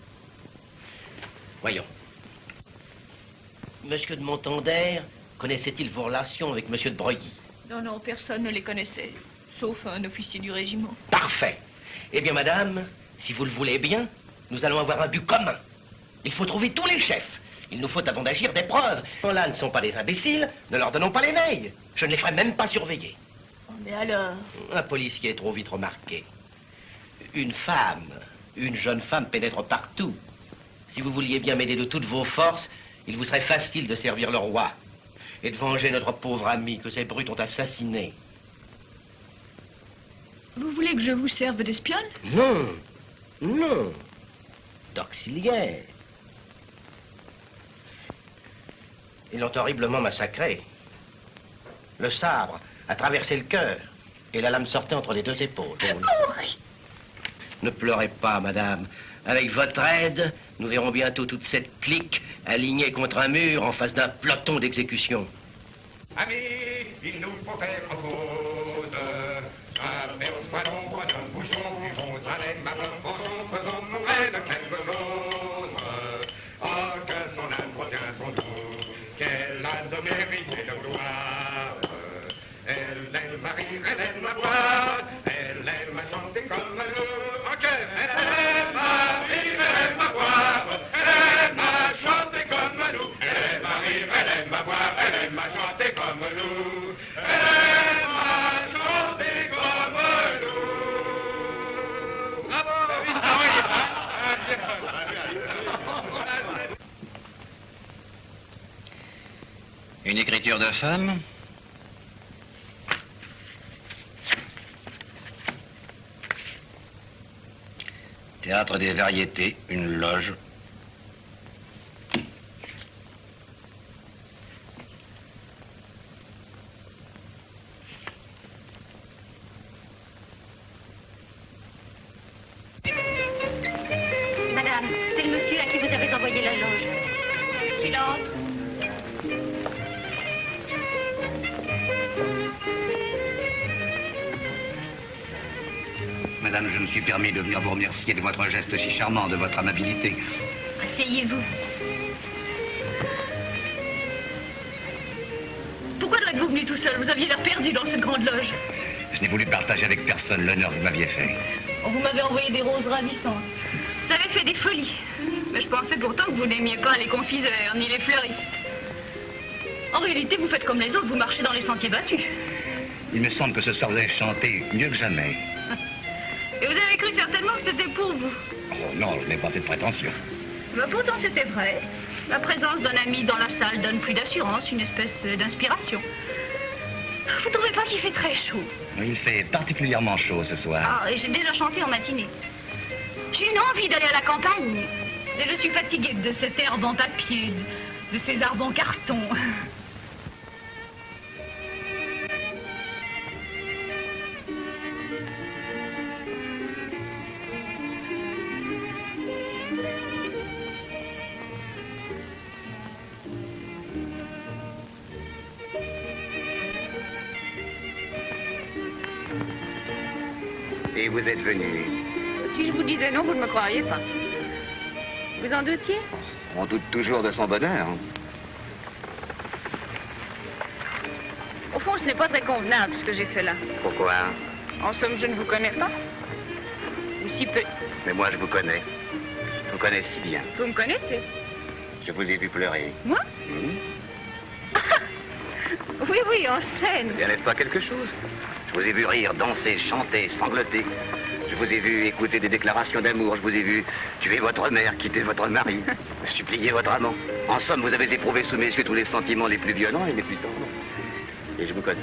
Voyons. Monsieur de Montandaire connaissait-il vos relations avec Monsieur de Broglie? Non, non, personne ne les connaissait, sauf un officier du régiment. Parfait. Eh bien, madame, si vous le voulez bien, nous allons avoir un but commun. Il faut trouver tous les chefs. Il nous faut avant d'agir des preuves. Là ne sont pas des imbéciles, ne leur donnons pas l'éveil. Je ne les ferai même pas surveiller. Oh, mais alors? Un policier est trop vite remarqué. Une femme, une jeune femme pénètre partout. Si vous vouliez bien m'aider de toutes vos forces, il vous serait facile de servir le roi et de venger notre pauvre ami que ces brutes ont assassiné. Vous voulez que je vous serve d'espionne? Non, non, d'auxiliaire. Ils l'ont horriblement massacré. Le sabre a traversé le cœur et la lame sortait entre les deux épaules. Ne pleurez pas, madame. Avec votre aide, nous verrons bientôt toute cette clique alignée contre un mur en face d'un peloton d'exécution. Amis, il nous faut faire en cause. Aperçois l'ombre d'un bouchon, buvons à l'aime, mangeons, faisons mourir de quelque chose. Oh, que son âme revient son dos, qu'elle a de mérite et de gloire. Elle aime à rire, elle aime à boire, elle aime à chanter comme nous. Ok, elle aime à rire, elle aime à boire, elle aime à chanter comme nous. Elle aime à rire, elle aime à boire, elle aime à chanter comme nous. Elle aime à chanter comme nous. Bravo! Une écriture de femme? Théâtre des variétés, une loge. Madame, c'est le monsieur à qui vous avez envoyé la loge. Silence. Madame, je me suis permis de venir vous remercier de votre geste si charmant, de votre amabilité. Asseyez-vous. Pourquoi êtes-vous venu tout seul? Vous aviez l'air perdu dans cette grande loge. Je n'ai voulu partager avec personne l'honneur que vous m'aviez fait. Vous m'avez envoyé des roses ravissantes. Vous avez fait des folies. Mais je pensais pourtant que vous n'aimiez pas les confiseurs ni les fleuristes. En réalité, vous faites comme les autres, vous marchez dans les sentiers battus. Il me semble que ce soir vous avez chanté mieux que jamais. Et vous avez cru certainement que c'était pour vous. Oh non, je n'ai pas cette prétention. Mais pourtant, c'était vrai. La présence d'un ami dans la salle donne plus d'assurance, une espèce d'inspiration. Vous ne trouvez pas qu'il fait très chaud? Il fait particulièrement chaud ce soir. Ah, et j'ai déjà chanté en matinée. J'ai une envie d'aller à la campagne. Et je suis fatiguée de cette herbe en papier, de ces arbres en carton. Et vous êtes venu? Si je vous disais non, vous ne me croiriez pas. Vous en doutiez? On doute toujours de son bonheur. Au fond, ce n'est pas très convenable ce que j'ai fait là. Pourquoi? En somme, je ne vous connais pas. Ou si peu. Mais moi, je vous connais. Je vous connais si bien. Vous me connaissez? Je vous ai vu pleurer. Moi? Oui, oui, en scène. Bien, n'est-ce pas quelque chose? Je vous ai vu rire, danser, chanter, sangloter. Je vous ai vu écouter des déclarations d'amour. Je vous ai vu tuer votre mère, quitter votre mari, supplier votre amant. En somme, vous avez éprouvé sous mes yeux tous les sentiments les plus violents et les plus tendres. Et je vous connais.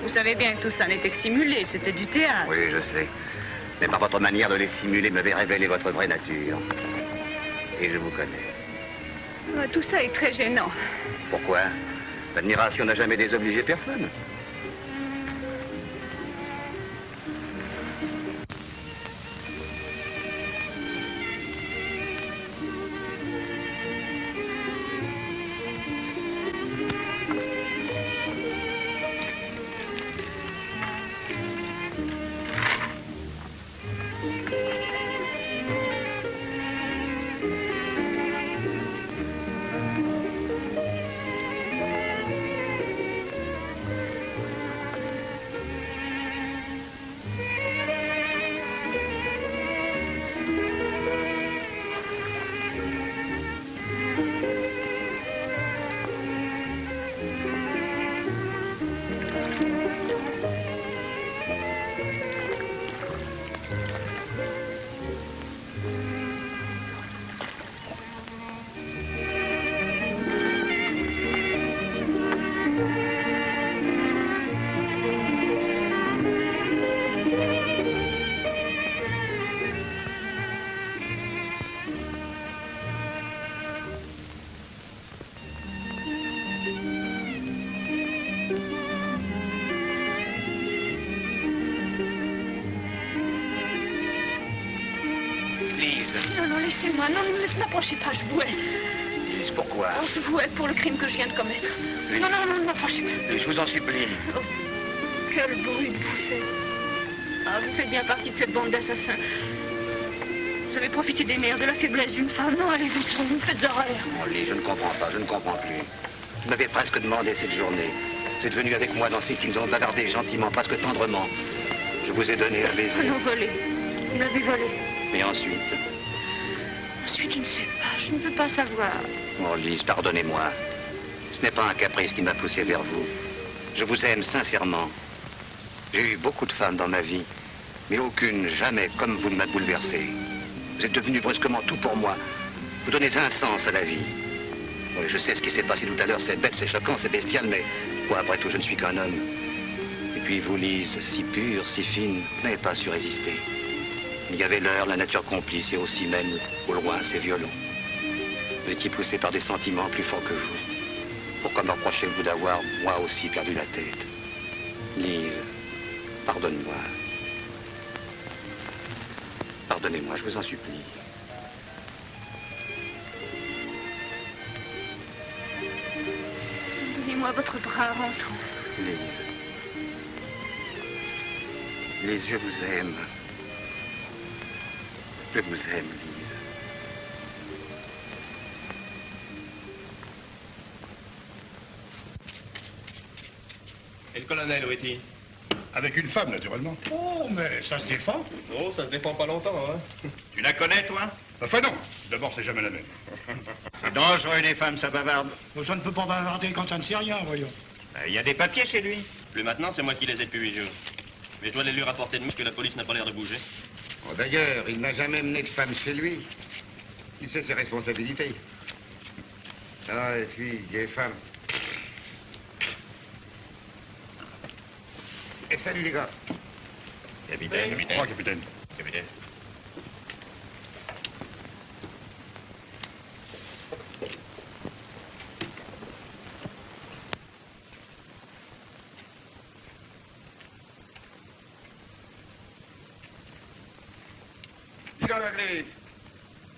Vous savez bien que tout ça n'était que simulé, c'était du théâtre. Oui, je sais. Mais par votre manière de les simuler m'avait révélé votre vraie nature. Et je vous connais. Tout ça est très gênant. Pourquoi? L'admiration n'a jamais désobligé personne. laissez-moi. Non, ne m'approchez pas, je vouais. Lise, pourquoi? Oh, je vouais pour le crime que je viens de commettre. Lise. Non, ne m'approchez pas. Lise, je vous en supplie. Oh, quel bruit vous faites. Ah, vous faites bien partie de cette bande d'assassins. Vous avez profité des nerfs, de la faiblesse d'une femme. Non, allez, vous me faites horreur. Oh, Lise, je ne comprends pas, je ne comprends plus. Vous m'avez presque demandé cette journée. Vous êtes venu avec moi dans ces qui nous ont bavardé gentiment, presque tendrement. Je vous ai donné un baiser. Non, volé. Vous l'avez volé. Et ensuite? Ensuite, je ne sais pas. Je ne peux pas savoir. Oh, Lise, pardonnez-moi. Ce n'est pas un caprice qui m'a poussé vers vous. Je vous aime sincèrement. J'ai eu beaucoup de femmes dans ma vie, mais aucune, jamais, comme vous, ne m'a bouleversé. Vous êtes devenu brusquement tout pour moi. Vous donnez un sens à la vie. Oui, je sais ce qui s'est passé tout à l'heure, c'est bête, c'est choquant, c'est bestial, mais moi, après tout, je ne suis qu'un homme. Et puis vous, Lise, si pure, si fine, vous n'avez pas su résister. Il y avait l'heure, la nature complice, et aussi même, au loin, c'est violent. Vous étiez poussé par des sentiments plus forts que vous. Pourquoi me reprochez-vous d'avoir, moi aussi, perdu la tête? Lise, pardonne-moi. Pardonnez-moi, je vous en supplie. Donnez-moi votre bras en rentrant. Lise. Lise, je vous aime. Je vous aime, Lise. Et le colonel, où est-il? Avec une femme, naturellement. Oh, mais ça se défend. Oh, ça se défend pas longtemps, hein. Tu la connais, toi? Enfin non, d'abord c'est jamais la même. C'est dangereux, les femmes, ça bavarde. Ça ne peut pas bavarder quand ça ne sait rien, voyons. Il y a des papiers chez lui. Plus maintenant, c'est moi qui les ai depuis 8 jours. Mais je dois les lui rapporter demain, parce que la police n'a pas l'air de bouger. Oh, d'ailleurs, il n'a jamais mené de femme chez lui. Il sait ses responsabilités. Ah, et puis, les femmes. Et salut, les gars. Capitaine. Au revoir, capitaine. Capitaine. Dis donc, Agri,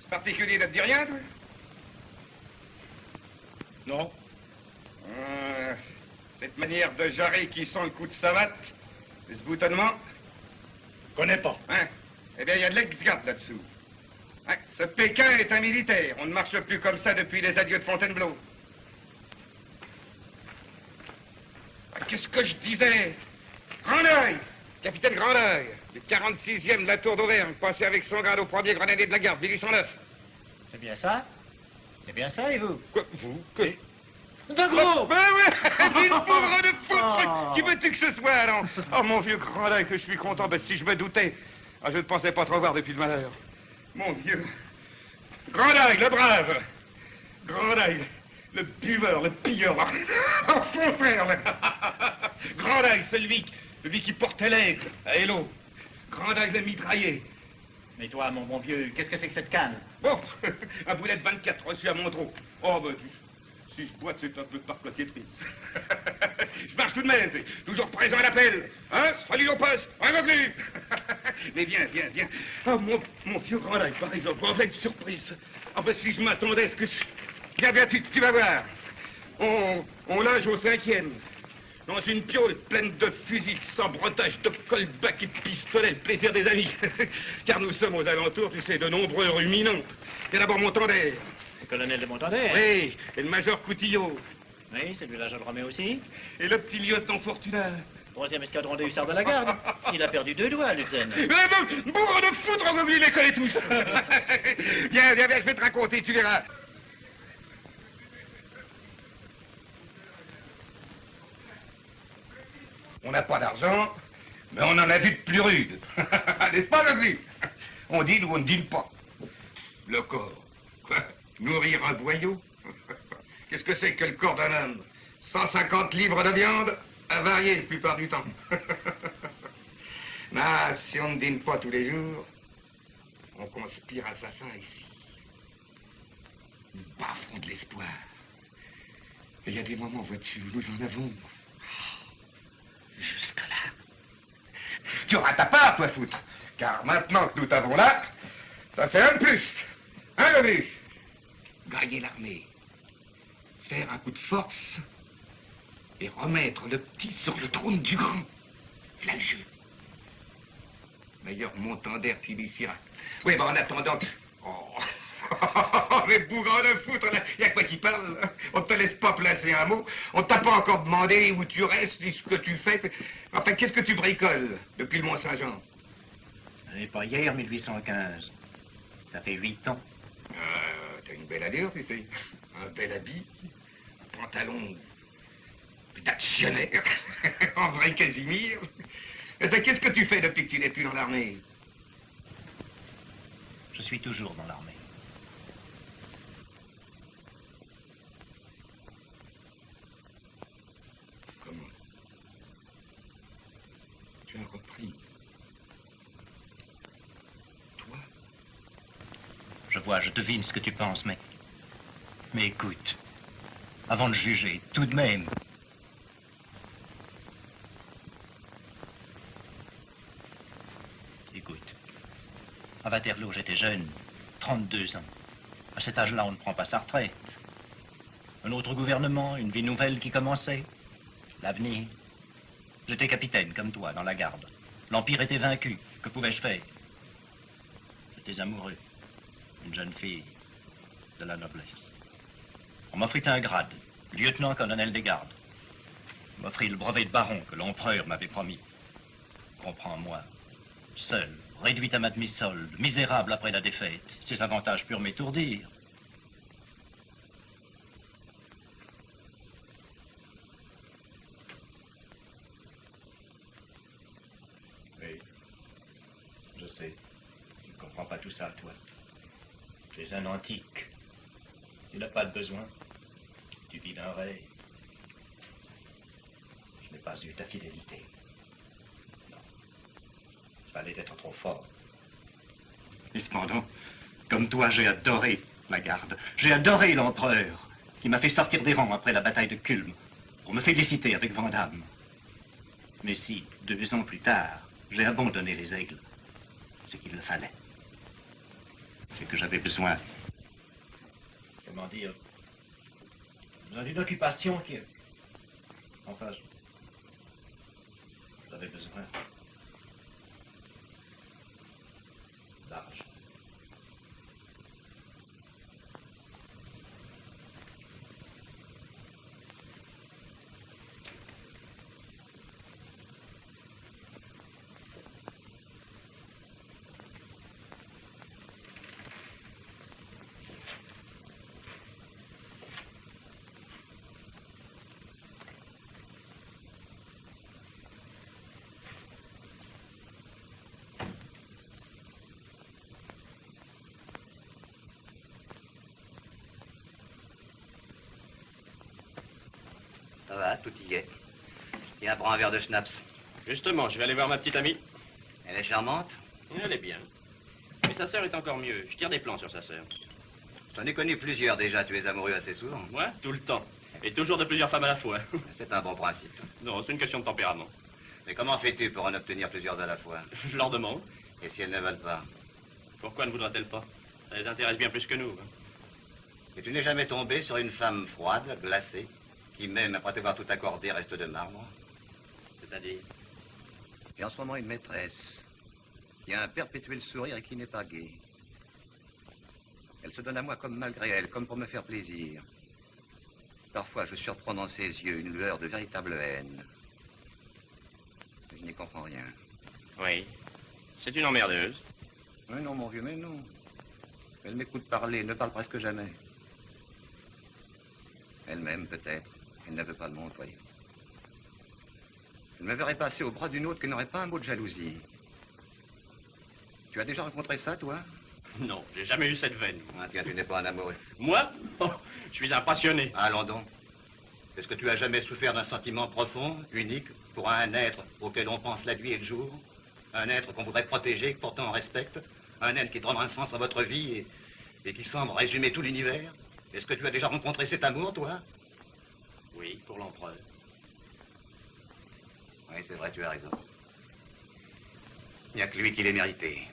ce particulier ne te dit rien, toi? Non. Cette manière de jarrer qui sent le coup de savate, et ce boutonnement. Connais pas. Hein? Eh bien, il y a de l'ex-garde là-dessous. Hein? Ce Pékin est un militaire. On ne marche plus comme ça depuis les adieux de Fontainebleau. Qu'est-ce que je disais? Grandeuil, capitaine Grandeuil, du 46e de la Tour d'Auvergne, passé avec son grade au premier grenadier de la garde, 1809. C'est bien ça? C'est bien ça, et vous? Quoi, vous? Que... De gros! Ben oui, une pauvre de foutre! Qui veux-tu que ce soit, non? Oh, mon vieux Grandeuil, que je suis content, ben si je me doutais. Ah, je ne pensais pas trop voir depuis le malheur. Mon vieux... Grandeuil, le brave! Grandeuil, le buveur, le pilleur, enfonceur, Grandeuil, celui qui portait l'aigle à Hello. Grandeuil, le mitraillé. Mais toi, mon bon vieux, qu'est-ce que c'est que cette canne? Oh, un boulet de 24 reçu à Montreux. Oh, ben, si je boite, c'est un peu par coquetterie. Je marche tout de même, toujours présent à l'appel. Hein? Salut au poste, revenu. Mais viens. Oh, mon vieux Grandeuil, par exemple, on va être surprise. Ah, ben, si je m'attendais à ce que... Viens, tu vas voir. On loge au 5e. Dans une piole pleine de fusils, sans brotage, de colbac et de pistolets, le plaisir des amis. Car nous sommes aux alentours, tu sais, de nombreux ruminants. Il y a d'abord Montander. Le colonel de Montander? Oui, et le major Coutillot. Oui, celui-là, je le remets aussi. Et le petit lieutenant Fortuna. 3e escadron des hussards de la garde. Il a perdu 2 doigts, Lutzen. Mais bourre de foutre, on oublie les connaît tous. Viens, je vais te raconter, tu verras. On n'a pas d'argent, mais on en a vu de plus rude. N'est-ce pas, Gagli? On dîne ou on ne dîne pas. Le corps. Quoi? Nourrir un boyau? Qu'est-ce que c'est que le corps d'un homme? 150 livres de viande, avarié la plupart du temps. Mais si on ne dîne pas tous les jours, on conspire à sa fin ici. Nous bafons de l'espoir. Et il y a des moments, vois-tu, où nous en avons. Jusque-là. Tu auras ta part, toi, foutre. Car maintenant que nous t'avons là, ça fait un de plus. le but. Gagner l'armée. Faire un coup de force. Et remettre le petit sur le trône du grand. Là le jeu. Meilleur montant d'air qu'Ibicirac. Oui, ben en attendant... Oh, mais bougre de foutre, il y a quoi qui parle? On te laisse pas placer un mot. On t'a pas encore demandé où tu restes, ni ce que tu fais. Enfin, qu'est-ce que tu bricoles depuis le Mont-Saint-Jean? Et pas hier, 1815. Ça fait 8 ans. T'as une belle allure, tu sais. Un bel habit, un pantalon d'actionnaire, en vrai Casimir. Mais ça, qu'est-ce que tu fais depuis que tu n'es plus dans l'armée? Je suis toujours dans l'armée. Comment? Tu as repris. Toi? Je vois, je devine ce que tu penses, mais écoute, avant de juger, tout de même. Écoute, à Waterloo, j'étais jeune, 32 ans. À cet âge-là, on ne prend pas sa retraite. Un autre gouvernement, une vie nouvelle qui commençait. L'avenir. J'étais capitaine, comme toi, dans la garde. L'Empire était vaincu. Que pouvais-je faire? J'étais amoureux. Une jeune fille de la noblesse. On m'offrit un grade, lieutenant-colonel des gardes. On m'offrit le brevet de baron que l'empereur m'avait promis. Comprends-moi, seul, réduit à ma demi-solde, misérable après la défaite. Ces avantages purent m'étourdir. Oui, je sais. Tu ne comprends pas tout ça, toi. Tu es un antique. Tu n'as pas de besoin. Tu vis d'un rêve. Je n'ai pas eu ta fidélité. Non. Il fallait être trop fort. Et cependant, comme toi, j'ai adoré la garde. J'ai adoré l'empereur, qui m'a fait sortir des rangs après la bataille de Kulm, pour me féliciter avec Vandamme. Mais si, 2 ans plus tard, j'ai abandonné les aigles, c'est qu'il le fallait. C'est que j'avais besoin. Comment dire? Besoin d'une occupation qui... Enfin, j'avais besoin d'argent. Ça va, tout y est. Tiens, prends un verre de schnapps. Justement, je vais aller voir ma petite amie. Elle est charmante? Elle est bien. Mais sa sœur est encore mieux. Je tire des plans sur sa sœur. J'en ai connu plusieurs déjà, tu es amoureux assez souvent. Moi, tout le temps. Et toujours de plusieurs femmes à la fois. C'est un bon principe. Non, c'est une question de tempérament. Mais comment fais-tu pour en obtenir plusieurs à la fois? Je leur demande. Et si elles ne veulent pas? Pourquoi ne voudra-t-elle pas? Ça les intéresse bien plus que nous. Et tu n'es jamais tombé sur une femme froide, glacée, qui même après t'avoir tout accordé reste de marbre? C'est-à-dire? J'ai en ce moment une maîtresse qui a un perpétuel sourire et qui n'est pas gaie. Elle se donne à moi comme malgré elle, comme pour me faire plaisir. Parfois, je surprends dans ses yeux une lueur de véritable haine. Mais je n'y comprends rien. Oui. C'est une emmerdeuse. Mais non, mon vieux, mais non. Elle m'écoute parler, ne parle presque jamais. Elle-même, peut-être. Elle ne veut pas le montrer. Je ne me verrais passer au bras d'une autre qui n'aurait pas un mot de jalousie. Tu as déjà rencontré ça, toi? Non, j'ai jamais eu cette veine. Ah, tiens, tu n'es pas un amoureux. Moi? Oh, je suis un passionné. Allons donc. Est-ce que tu as jamais souffert d'un sentiment profond, unique, pour un être auquel on pense la nuit et le jour? Un être qu'on voudrait protéger, que pourtant on respecte? Un être qui donnera un sens à votre vie et qui semble résumer tout l'univers? Est-ce que tu as déjà rencontré cet amour, toi? Oui, pour l'empereur. Oui, c'est vrai, tu as raison. Il n'y a que lui qui l'ait mérité.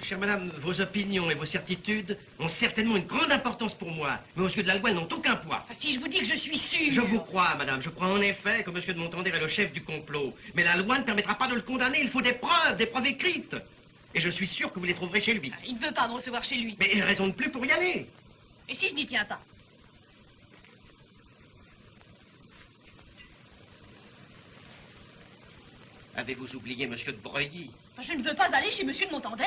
Chère madame, vos opinions et vos certitudes ont certainement une grande importance pour moi, mais aux yeux de la loi, elles n'ont aucun poids. Ah, si je vous dis que je suis sûre... Je vous crois, madame. Je crois en effet que monsieur de Montander est le chef du complot. Mais la loi ne permettra pas de le condamner. Il faut des preuves écrites. Et je suis sûr que vous les trouverez chez lui. Il ne veut pas me recevoir chez lui. Mais raison de plus pour y aller. Et si je n'y tiens pas? Avez-vous oublié monsieur de Breuilly? Je ne veux pas aller chez monsieur de Montander.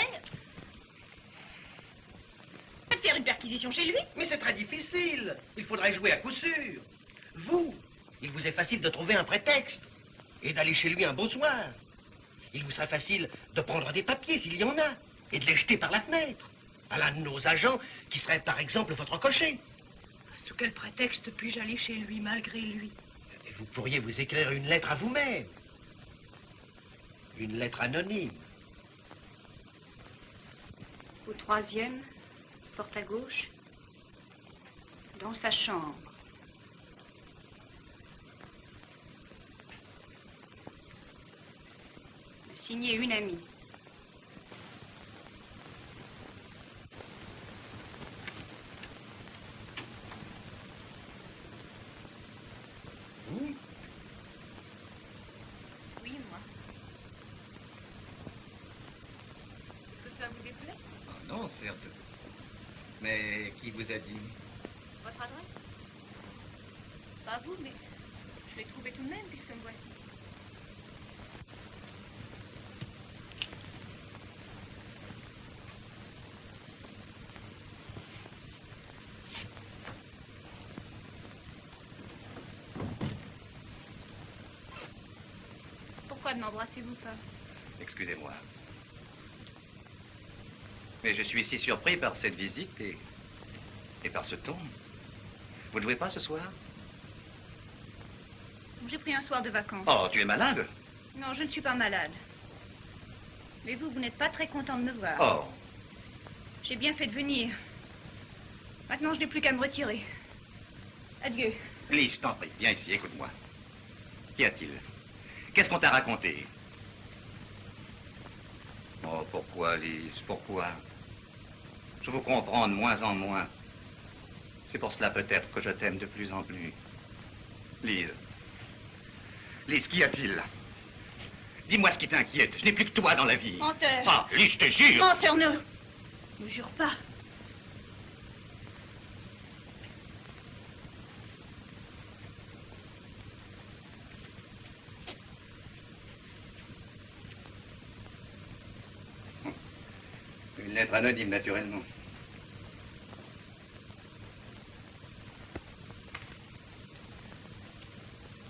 Faire une perquisition chez lui? Mais c'est très difficile. Il faudrait jouer à coup sûr. Vous, il vous est facile de trouver un prétexte et d'aller chez lui un beau soir. Il vous serait facile de prendre des papiers s'il y en a et de les jeter par la fenêtre à l'un de nos agents qui serait par exemple votre cocher. Sous quel prétexte puis-je aller chez lui malgré lui? Et vous pourriez vous écrire une lettre à vous-même. Une lettre anonyme. Au 3e, porte à gauche, dans sa chambre. Signé une amie. Vous? Oui, moi. Est-ce que ça vous déplaît? Oh non, certes. Mais qui vous a dit? Votre adresse? Pas vous, mais je l'ai trouvé tout de même puisque me voici. Pourquoi ne m'embrassez-vous pas? Excusez-moi. Mais je suis si surpris par cette visite et par ce ton. Vous ne jouez pas ce soir? J'ai pris un soir de vacances. Oh, tu es malade? Non, je ne suis pas malade. Mais vous n'êtes pas très content de me voir. Oh. J'ai bien fait de venir. Maintenant, je n'ai plus qu'à me retirer. Adieu. Lise, je t'en prie, viens ici, écoute-moi. Qu'y a-t-il? Qu'est-ce qu'on t'a raconté? Oh, pourquoi, Lise, pourquoi? Je vous comprends de moins en moins. C'est pour cela peut-être que je t'aime de plus en plus. Lise. Lise, qu'y a-t-il? Dis-moi ce qui t'inquiète. Je n'ai plus que toi dans la vie. Menteur. Ah, Lise, je te jure. Menteur, ne jure pas. Une lettre anonyme, naturellement.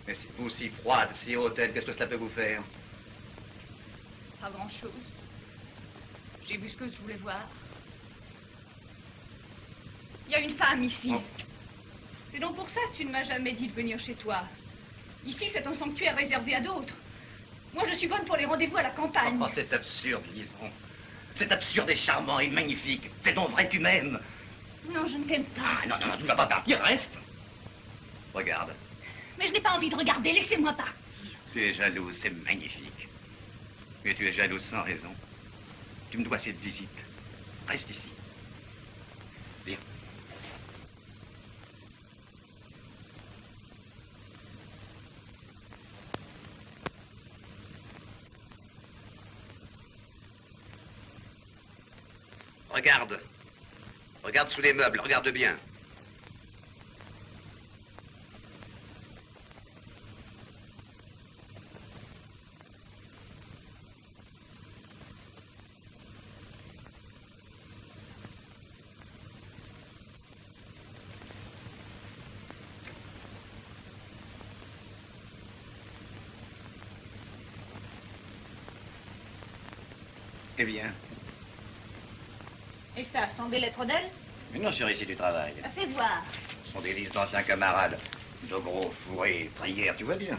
Mais si vous, si froide, si hautaine, qu'est-ce que cela peut vous faire? Pas grand-chose. J'ai vu ce que je voulais voir. Il y a une femme ici. Oh. C'est donc pour ça que tu ne m'as jamais dit de venir chez toi. Ici, c'est un sanctuaire réservé à d'autres. Moi, je suis bonne pour les rendez-vous à la campagne. Oh, c'est absurde, Lison. C'est absurde et charmant et magnifique. C'est donc vrai que tu m'aimes. Non, je ne t'aime pas. Ah, non, non, non, tu ne vas pas partir, reste. Regarde. Mais je n'ai pas envie de regarder, laissez-moi partir. Tu es jalouse, c'est magnifique. Mais tu es jalouse sans raison. Tu me dois cette visite. Reste ici. Viens. Regarde. Regarde sous les meubles, regarde bien. Eh bien. Et ça, sans des lettres d'elle? Mais non, sur ici du travail. Fais voir. Ce sont des listes d'anciens camarades. De gros fourrés, prières, tu vois bien.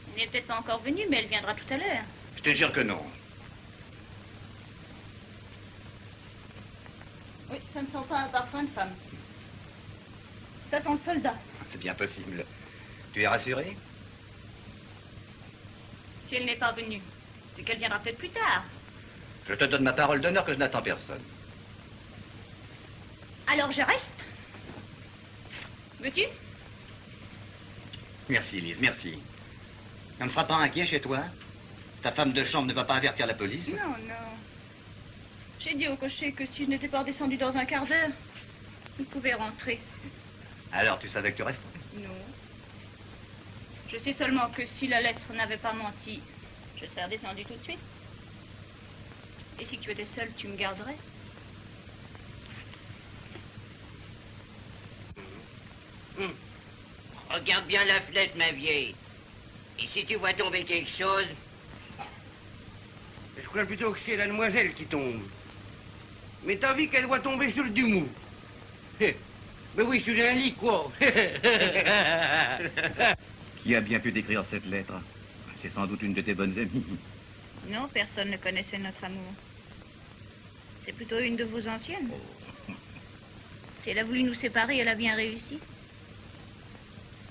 Elle n'est peut-être pas encore venue, mais elle viendra tout à l'heure. Je te jure que non. Ça sent le soldat. C'est bien possible. Tu es rassuré? Si elle n'est pas venue, c'est qu'elle viendra peut-être plus tard. Je te donne ma parole d'honneur que je n'attends personne. Alors je reste. Veux-tu? Merci, Lise, merci. On ne sera pas inquiet chez toi? Ta femme de chambre ne va pas avertir la police? Non, non. J'ai dit au cocher que si je n'étais pas redescendu dans un quart d'heure, il pouvait rentrer. Alors, tu savais que tu restes? Non. Je sais seulement que si la lettre n'avait pas menti, je serais redescendu tout de suite. Et si tu étais seule, tu me garderais? Regarde bien la fenêtre, ma vieille. Et si tu vois tomber quelque chose... Je crois plutôt que c'est la demoiselle qui tombe. Mais t'as vu qu'elle doit tomber sur le Dumou. Mais oui, sur un lit, quoi. Qui a bien pu décrire cette lettre? C'est sans doute une de tes bonnes amies. Non, personne ne connaissait notre amour. C'est plutôt une de vos anciennes. Si elle a voulu nous séparer, elle a bien réussi.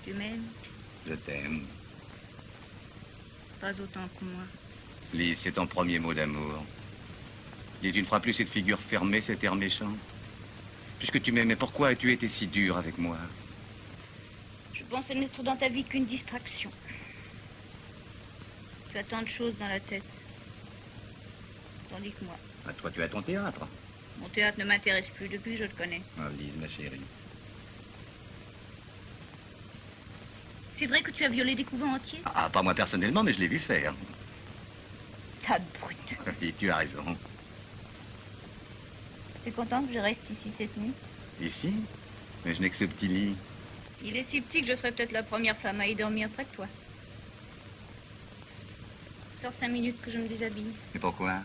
Tu m'aimes? Je t'aime. Pas autant que moi. Lise, c'est ton premier mot d'amour. Dis, tu ne feras plus cette figure fermée, cet air méchant. Puisque tu m'aimais, pourquoi as-tu été si dur avec moi? Je pensais n'être dans ta vie qu'une distraction. Tu as tant de choses dans la tête. Tandis que moi, Ah, toi, tu as ton théâtre. mon théâtre ne m'intéresse plus depuis que je te connais. Ah, Lise, ma chérie. C'est vrai que tu as violé des couvents entiers? Ah, pas moi personnellement, mais je l'ai vu faire. Ta brute. Et tu as raison. Tu es content que je reste ici cette nuit? Ici? Mais je n'ai que ce petit lit. Il est si petit que je serai peut-être la première femme à y dormir près de toi. Sors 5 minutes que je me déshabille. Et pourquoi?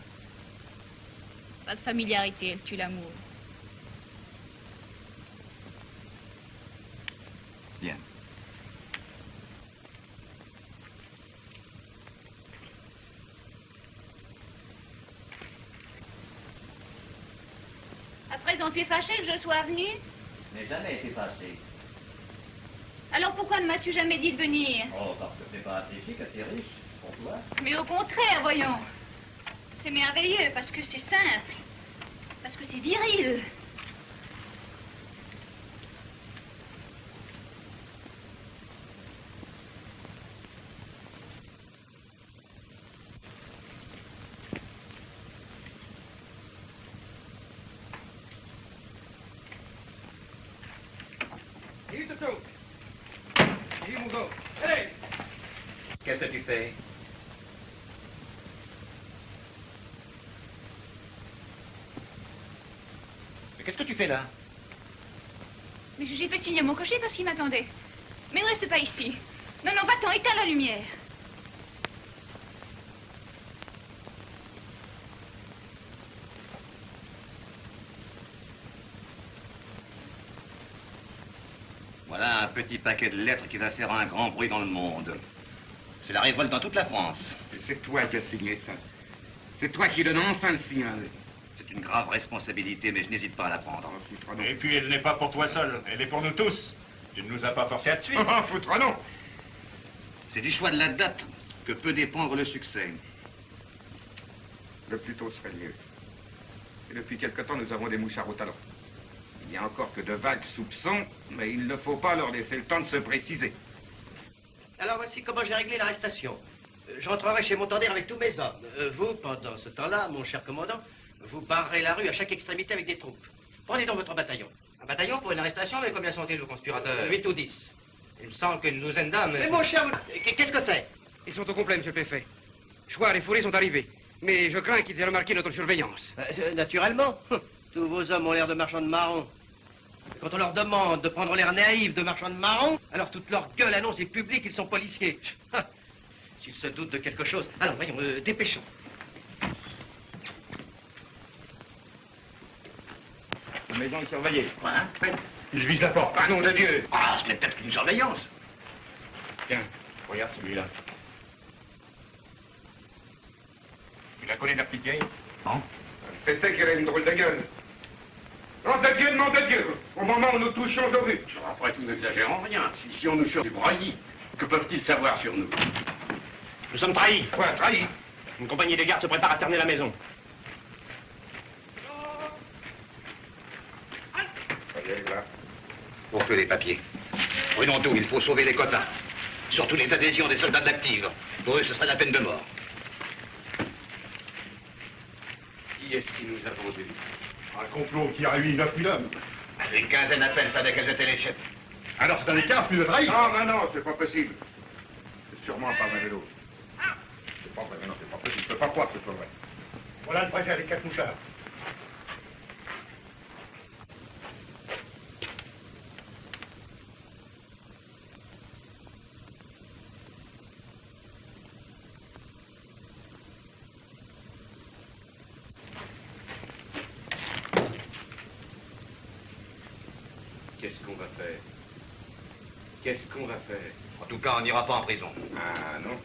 Pas de familiarité, elle tue l'amour. Bien. À présent, tu es fâché que je sois venue? Je n'ai jamais été fâché. Alors pourquoi ne m'as-tu jamais dit de venir? Oh, parce que t'es pas assez chic, assez riche, pour toi. Mais au contraire, voyons. C'est merveilleux parce que c'est simple. Parce que c'est viril. Salut, Toto. Salut, mon gars. Allez. Qu'est-ce que tu fais? Mais qu'est-ce que tu fais là? Mais j'ai fait signer à mon cocher parce qu'il m'attendait. Mais ne reste pas ici. Non, non, va-t'en, éteins la lumière. Voilà un petit paquet de lettres qui va faire un grand bruit dans le monde. C'est la révolte dans toute la France. Et c'est toi qui as signé ça. C'est toi qui donnes enfin le signal. C'est une grave responsabilité, mais je n'hésite pas à la prendre. Et puis elle n'est pas pour toi seul, elle est pour nous tous. Tu ne nous as pas forcés à te suivre. Oh, foutre, non. C'est du choix de la date que peut dépendre le succès. Le plus tôt serait mieux. Et depuis quelque temps, nous avons des mouchards au talon. Il n'y a encore que de vagues soupçons, mais il ne faut pas leur laisser le temps de se préciser. Alors voici comment j'ai réglé l'arrestation. Je rentrerai chez Montander avec tous mes hommes. Vous, pendant ce temps-là, mon cher commandant, vous barrerez la rue à chaque extrémité avec des troupes. Prenez donc votre bataillon. Un bataillon pour une arrestation, mais combien sont-ils aux conspirateurs? 8 ou 10. Il me semble qu'une douzaine d'hommes... Mais mon cher, qu'est-ce que c'est? Ils sont au complet, monsieur le préfet. Chouard et Fourré sont arrivés. Mais je crains qu'ils aient remarqué notre surveillance. Naturellement. Tous vos hommes ont l'air de marchands de marrons. Quand on leur demande de prendre l'air naïf de marchands de marrons, alors toute leur gueule annonce et publique qu'ils sont policiers. S'ils se doutent de quelque chose. Alors, voyons, dépêchons. La maison est surveillée. Quoi? Je vise la porte. Ah, nom de Dieu! Ah, ce n'est peut-être qu'une surveillance. Tiens, regarde celui-là. Tu la connais, la petite vieille? Non. Le fait est qu'elle a une drôle de gueule. Nom de Dieu, nom de Dieu. Au moment où nous touchions au but. Après tout, n'exagérons rien. Si on nous sort du Breuilly, que peuvent-ils savoir sur nous? Nous sommes trahis. Quoi, trahi? Une compagnie de garde se prépare à cerner la maison. Voyez, là. Pour que les papiers. Prenons tout, il faut sauver les quotas. Surtout les adhésions des soldats de l'active. Pour eux, ce serait la peine de mort. Qui est-ce qui nous a vendus? Un complot qui a réuni 9000 hommes. Une quinzaine à peine savaient quels étaient les chefs. Alors c'est un écart, plus de trahir. Non, non, c'est pas possible. C'est sûrement pas mal de l'autre. C'est pas vrai, non, c'est pas possible. Je peux pas croire que c'est pas vrai. Voilà le préfet avec 4 mouchards. Qu'est-ce qu'on va faire? Qu'est-ce qu'on va faire? En tout cas, on n'ira pas en prison. Ah non.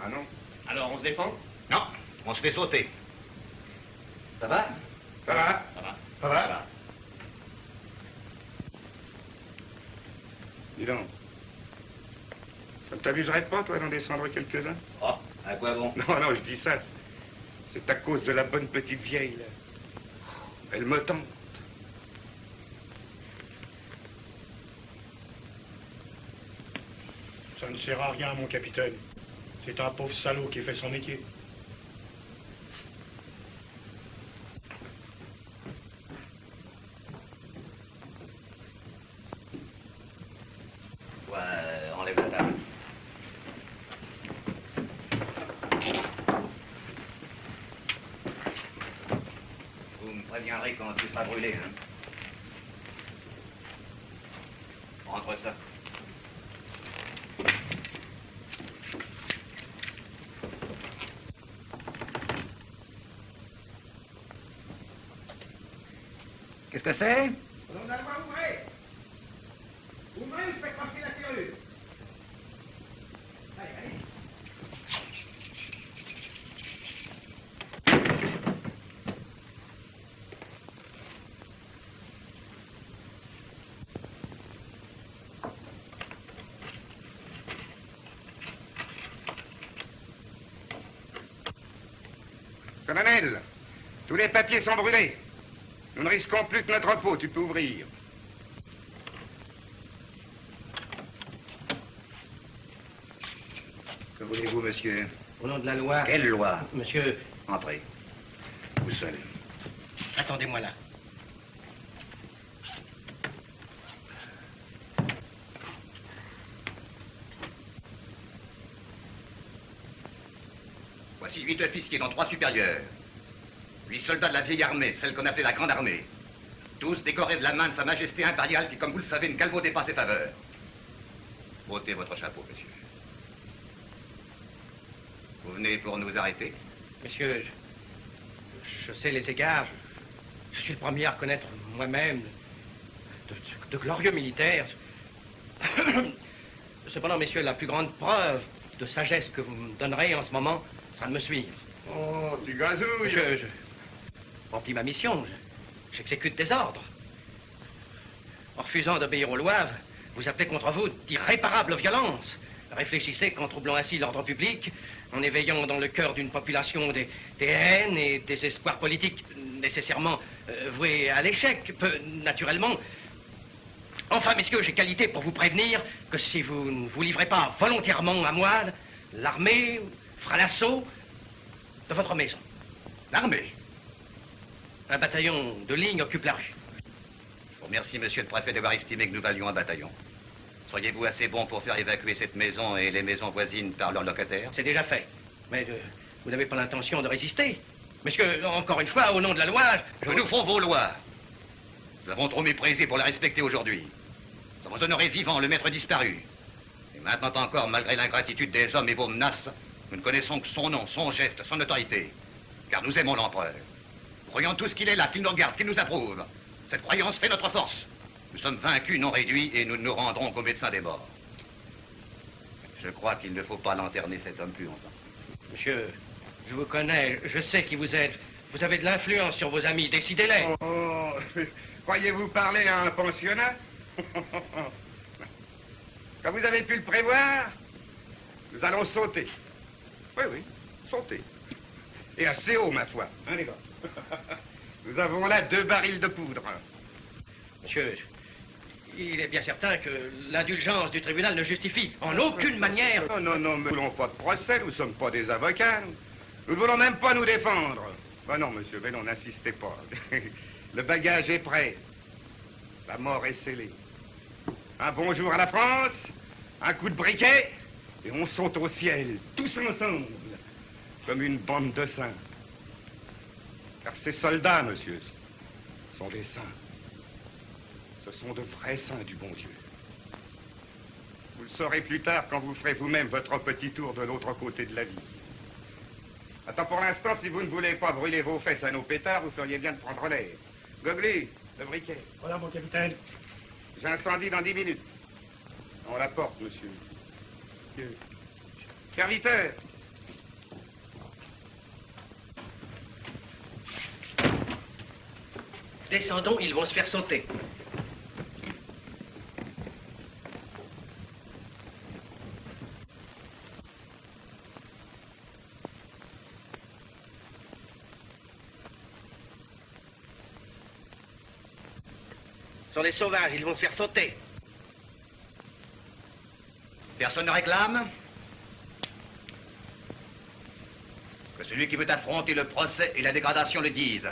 Ah non. Alors, on se défend? Non, on se fait sauter. Ça va? Ça va? Ça va. Ça va? Dis donc. Ça ne t'amuserait pas, toi, d'en descendre quelques-uns? Oh, à quoi bon? Non, non, je dis ça. C'est à cause de la bonne petite vieille, là. Elle me tente. Ça ne sert à rien, mon capitaine. C'est un pauvre salaud qui fait son métier. Ouais, enlève la table. Vous me préviendrez quand tout sera brûlé, hein? Rentre ça. Qu'est-ce que c'est? On a le droit d'ouvrir. Ouvrez ou faites passer la serrure. Allez, allez. Colonel, tous les papiers sont brûlés. Nous ne risquons plus que notre peau, tu peux ouvrir. Que voulez-vous, monsieur? Au nom de la loi... Quelle loi? Monsieur... Entrez. Vous seul. Attendez-moi là. Voici 8 officiers, dont 3 supérieurs. 8 soldats de la vieille armée, celle qu'on appelait la Grande Armée. Tous décorés de la main de Sa Majesté impériale qui, comme vous le savez, ne galvaudait pas ses faveurs. Ôtez votre chapeau, monsieur. Vous venez pour nous arrêter? Monsieur, je sais les égards. Je suis le premier à reconnaître moi-même de glorieux militaires. Cependant, messieurs, la plus grande preuve de sagesse que vous me donnerez en ce moment sera de me suivre. Oh, tu gazouilles. Je remplis ma mission. J'exécute des ordres. En refusant d'obéir aux lois, vous appelez contre vous d'irréparables violences. Réfléchissez qu'en troublant ainsi l'ordre public, en éveillant dans le cœur d'une population des haines et des espoirs politiques nécessairement voués à l'échec, peut naturellement... Enfin, messieurs, j'ai qualité pour vous prévenir que si vous ne vous livrez pas volontairement à moi, l'armée fera l'assaut de votre maison. L'armée? Un bataillon de ligne occupe la rue. Je vous remercie, monsieur le préfet, d'avoir estimé que nous valions un bataillon. Seriez-vous assez bon pour faire évacuer cette maison et les maisons voisines par leurs locataires? C'est déjà fait. Mais vous n'avez pas l'intention de résister. Monsieur, encore une fois, au nom de la loi... Que nous ferons vos lois. Nous avons trop méprisé pour les respecter aujourd'hui. Nous avons honoré vivant le maître disparu. Et maintenant encore, malgré l'ingratitude des hommes et vos menaces, nous ne connaissons que son nom, son geste, son autorité. Car nous aimons l'empereur. Nous croyons tous qu'il est là, qu'il nous regarde, qu'il nous approuve. Cette croyance fait notre force. Nous sommes vaincus, non réduits, et nous ne nous rendrons qu'au médecin des morts. Je crois qu'il ne faut pas lanterner cet homme plus longtemps. Monsieur, je vous connais, je sais qui vous êtes. Vous avez de l'influence sur vos amis, décidez-les. Oh, croyez-vous parler à un pensionnat? Comme vous avez pu le prévoir, nous allons sauter. Oui, oui, sauter. Et assez haut, ma foi, hein, les gars? Nous avons là 2 barils de poudre. Monsieur, il est bien certain que l'indulgence du tribunal ne justifie en aucune manière... Non, non, non, nous ne voulons pas de procès, nous ne sommes pas des avocats. Nous ne voulons même pas nous défendre. Ben non, monsieur, mais non, n'insistez pas. Le bagage est prêt. La mort est scellée. Un bonjour à la France, un coup de briquet, et on saute au ciel, tous ensemble, comme une bande de saints. Car ces soldats, monsieur, sont des saints. Ce sont de vrais saints du bon Dieu. Vous le saurez plus tard quand vous ferez vous-même votre petit tour de l'autre côté de la vie. Attends, pour l'instant, si vous ne voulez pas brûler vos fesses à nos pétards, vous feriez bien de prendre l'air. Gogli, le briquet. Voilà, mon capitaine. J'incendie dans 10 minutes. On la porte, monsieur. Serviteur. Descendons, ils vont se faire sauter. Ce sont des sauvages, ils vont se faire sauter. Personne ne réclame? Que celui qui veut affronter le procès et la dégradation le dise.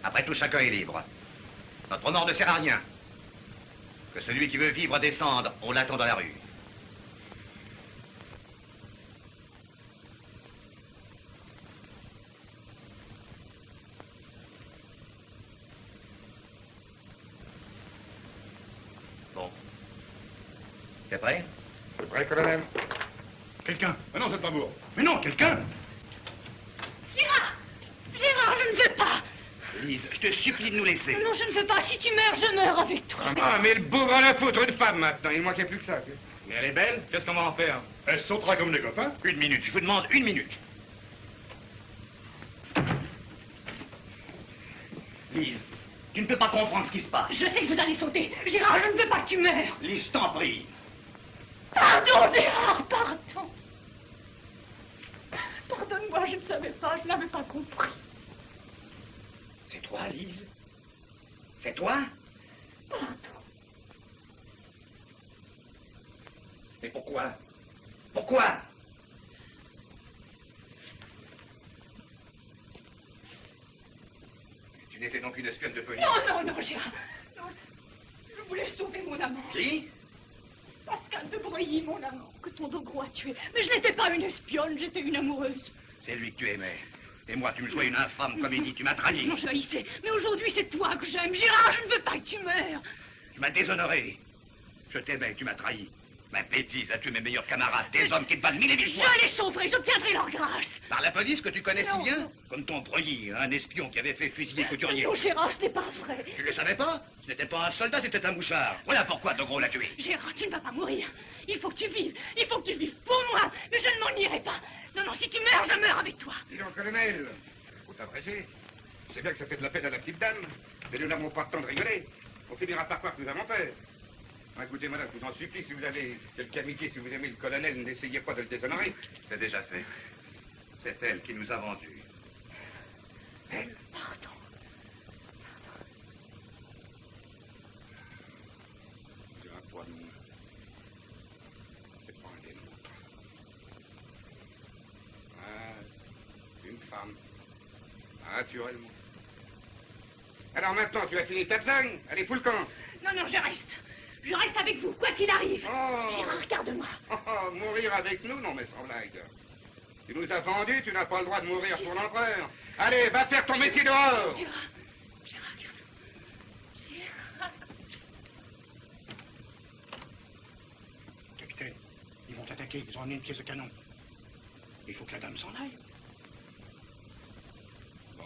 Après tout, chacun est libre. Notre mort ne sert à rien. Que celui qui veut vivre descende, on l'attend dans la rue. Bon. T'es prêt? C'est prêt, colonel. Quelqu'un. Mais non, c'est pas beau. Mais non, quelqu'un. Gérard! Gérard, je ne veux pas! Lise, je te supplie de nous laisser. Non, je ne veux pas. Si tu meurs, je meurs avec toi. Ah, mais le bougre en a foutre une femme maintenant. Il ne manquait plus que ça. Mais elle est belle. Qu'est-ce qu'on va en faire? Elle sautera comme des copains. Une minute, je vous demande une minute. Lise, tu ne peux pas comprendre ce qui se passe. Je sais que vous allez sauter. Gérard, je ne veux pas que tu meurs. Lise, je t'en prie. Pardon, Gérard, pardon. Pardonne-moi, je ne savais pas, je n'avais pas compris. C'est toi, Lise? C'est toi? Pardon. Mais pourquoi? Pourquoi? Tu n'étais donc une espionne de police? Non, non, non, Gérard. Non, je voulais sauver mon amant. Qui? Pascal de Breuilly, mon amant, que ton dos gros a tué. Mais je n'étais pas une espionne, j'étais une amoureuse. C'est lui que tu aimais. Et moi, tu me jouais une infâme comédie, tu m'as trahi. Non, je haïssais. Mais aujourd'hui, c'est toi que j'aime. Gérard, je ne veux pas que tu meurs. Tu m'as déshonoré. Je t'aimais, tu m'as trahi. Ma bêtise a tué mes meilleurs camarades, des hommes qui te valent mille et mille fois. Je les sauverai, j'obtiendrai leur grâce. Par la police que tu connais Non, si bien? non. Comme ton Breuilly, un espion qui avait fait fusiller Couturier. Non, Gérard, ce n'est pas vrai. Tu le savais pas? Ce n'était pas un soldat, c'était un mouchard. Voilà pourquoi De Gros l'a tué. Gérard, tu ne vas pas mourir. Il faut que tu vives. Il faut que tu vives pour moi. Mais je ne m'en irai pas. Non, non, si tu meurs, je meurs avec toi. Dis donc, colonel, faut t'abréger. C'est bien que ça fait de la peine à la petite dame, mais nous n'avons pas le temps de rigoler. On finira par croire que nous avons peur. Écoutez, madame, je vous en supplie, si vous avez quelque amitié, si vous aimez le colonel, n'essayez pas de le déshonorer. C'est déjà fait. C'est elle qui nous a vendus. Elle? Pardon. C'est un poids de moins. C'est pas un des nôtres. Ah, une femme. Naturellement. Alors maintenant, tu as fini ta besogne? Allez, fous le camp. Non, non, je reste. Je reste avec vous, quoi qu'il arrive. Oh. Gérard, regarde-moi. Oh, mourir avec nous? Non, mais sans blague. Tu nous as vendus, tu n'as pas le droit de mourir pour l'empereur. Allez, va faire ton métier dehors. Gérard, Gérard, regarde. Gérard. Capitaine, ils vont attaquer, ils ont amené une pièce de canon. Il faut que la dame s'en aille. Bon.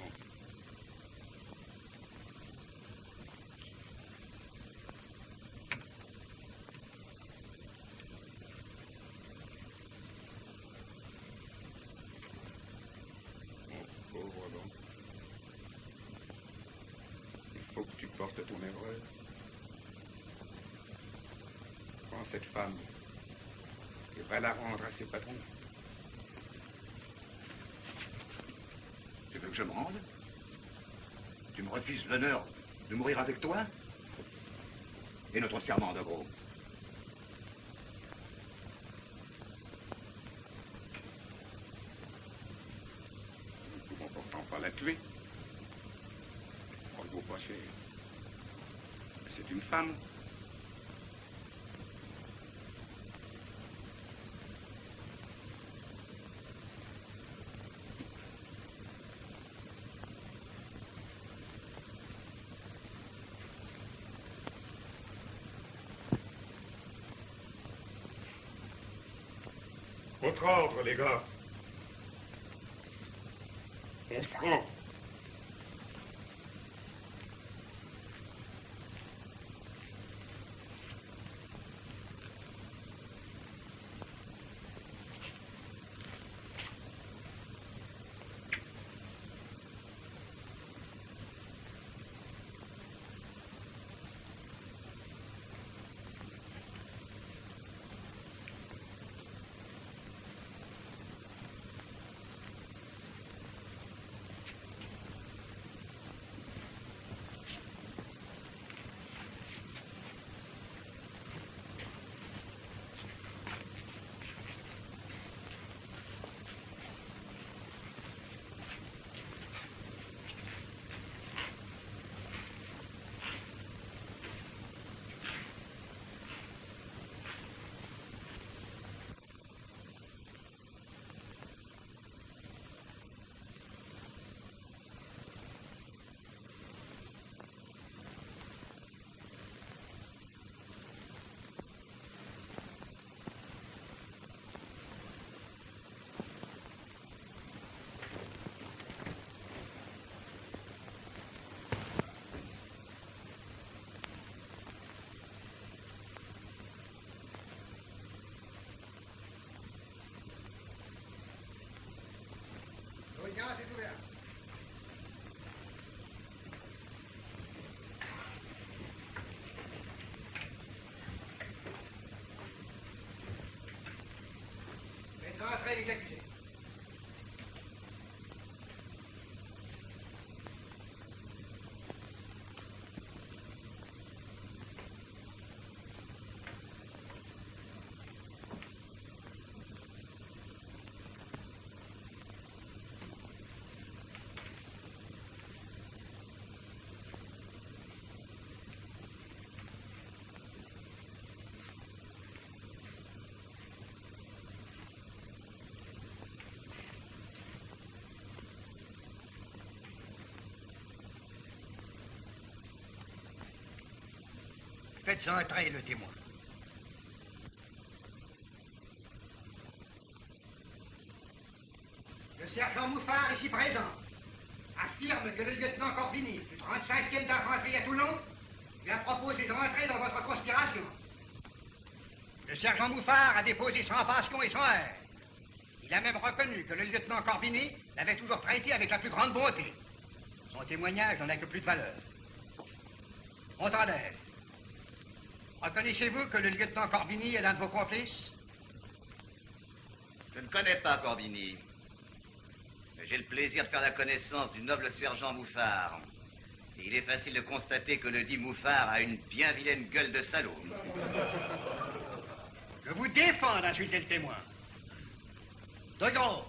Pauvre donc. portes ton erreur. Prends cette femme et va la rendre à ses patrons. Tu veux que je me rende? Tu me refuses l'honneur de mourir avec toi? Et notre serment de gros? Nous ne pouvons pourtant pas la tuer. On ne vaut pas cher. Mais c'est une femme. Votre ordre, les gars. On prend. C'est ouvert. Faites entrer les accusés. Faites entrer le témoin. Le sergent Mouffard, ici présent, affirme que le lieutenant Corbini, du 35e d'infanterie à Toulon, lui a proposé d'entrer dans votre conspiration. Le sergent Mouffard a déposé sans passion et sans haine. Il a même reconnu que le lieutenant Corbini l'avait toujours traité avec la plus grande bonté. Son témoignage n'en a que plus de valeur. Montaner, reconnaissez-vous que le lieutenant Corbini est l'un de vos complices? Je ne connais pas Corbini. Mais j'ai le plaisir de faire la connaissance du noble sergent Mouffard. Et il est facile de constater que le dit Mouffard a une bien vilaine gueule de salaud. Je vous défends d'insulter le témoin. De Gros,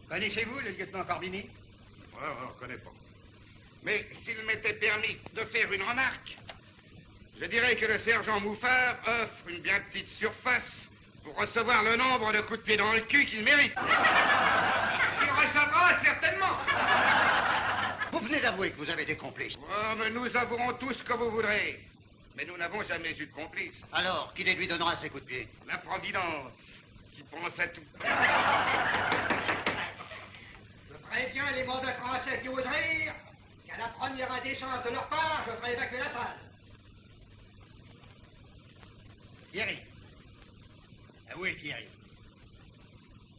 connaissez-vous le lieutenant Corbini? On ne connaît pas. Mais s'il m'était permis de faire une remarque, je dirais que le sergent Mouffard offre une bien petite surface pour recevoir le nombre de coups de pied dans le cul qu'il mérite. Il recevra certainement. Vous venez d'avouer que vous avez des complices. Oh, mais nous avouerons tout ce que vous voudrez. Mais nous n'avons jamais eu de complice. Alors, qui les lui donnera ces coups de pied? La Providence, qui pense à tout. Je préviens les mandats français qui osent rire qu'à la première indécence de leur part, je ferai évacuer la salle. Thierry. Avouez, Thierry.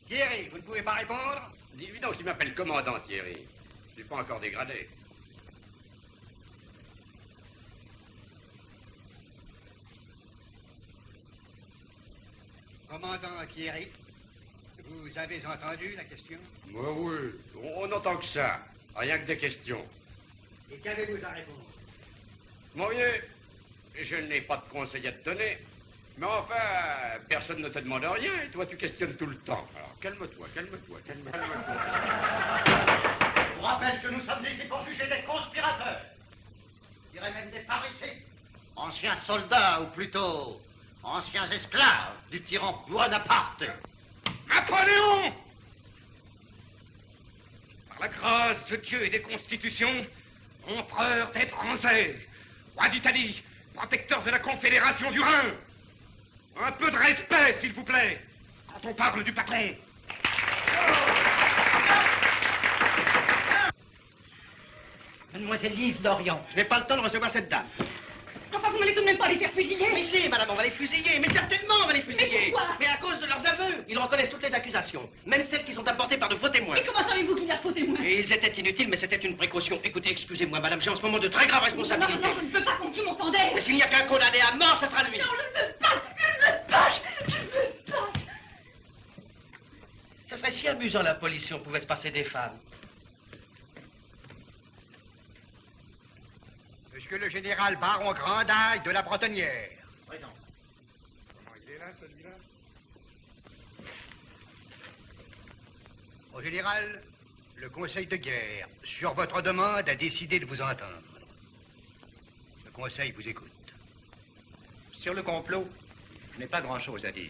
Thierry, vous ne pouvez pas répondre? Dis-lui donc qu'il m'appelle commandant, Thierry. Je ne suis pas encore dégradé. Commandant Thierry, vous avez entendu la question? Oui, on n'entend que ça. Rien que des questions. Et qu'avez-vous à répondre? Mon vieux, je n'ai pas de conseil à te donner. Mais enfin, personne ne te demande rien et toi tu questionnes tout le temps. Alors calme-toi. Je vous rappelle que nous sommes ici pour juger des conspirateurs. Je dirais même des parricides. Anciens soldats, ou plutôt anciens esclaves du tyran Bonaparte. Napoléon! Par la grâce de Dieu et des constitutions, empereur des Français, roi d'Italie, protecteur de la Confédération du Rhin. Un peu de respect, s'il vous plaît, quand on parle du patron. Mademoiselle Lise d'Orient, je n'ai pas le temps de recevoir cette dame. Enfin, vous n'allez tout de même pas les faire fusiller. Mais si, madame, on va les fusiller, mais certainement on va les fusiller. Mais pourquoi? Mais à cause de leurs aveux. Ils reconnaissent toutes les accusations, même celles qui sont apportées par de faux témoins. Et comment savez-vous qu'il y a de faux témoins? Et ils étaient inutiles, mais c'était une précaution. Écoutez, excusez-moi, madame, j'ai en ce moment de très graves responsabilités. Non, je ne peux pas qu'on tue mon Fandel. Mais s'il n'y a qu'un condamné à mort, ce sera lui. Non, je ne veux pas, je ne veux pas. Ça serait si amusant, la police, si on pouvait se passer des femmes. Monsieur le général baron Grandaille de la Bretonnière. Présent. Comment il est là, celui-là? Au général, le conseil de guerre, sur votre demande, a décidé de vous entendre. Le conseil vous écoute. Sur le complot, je n'ai pas grand-chose à dire.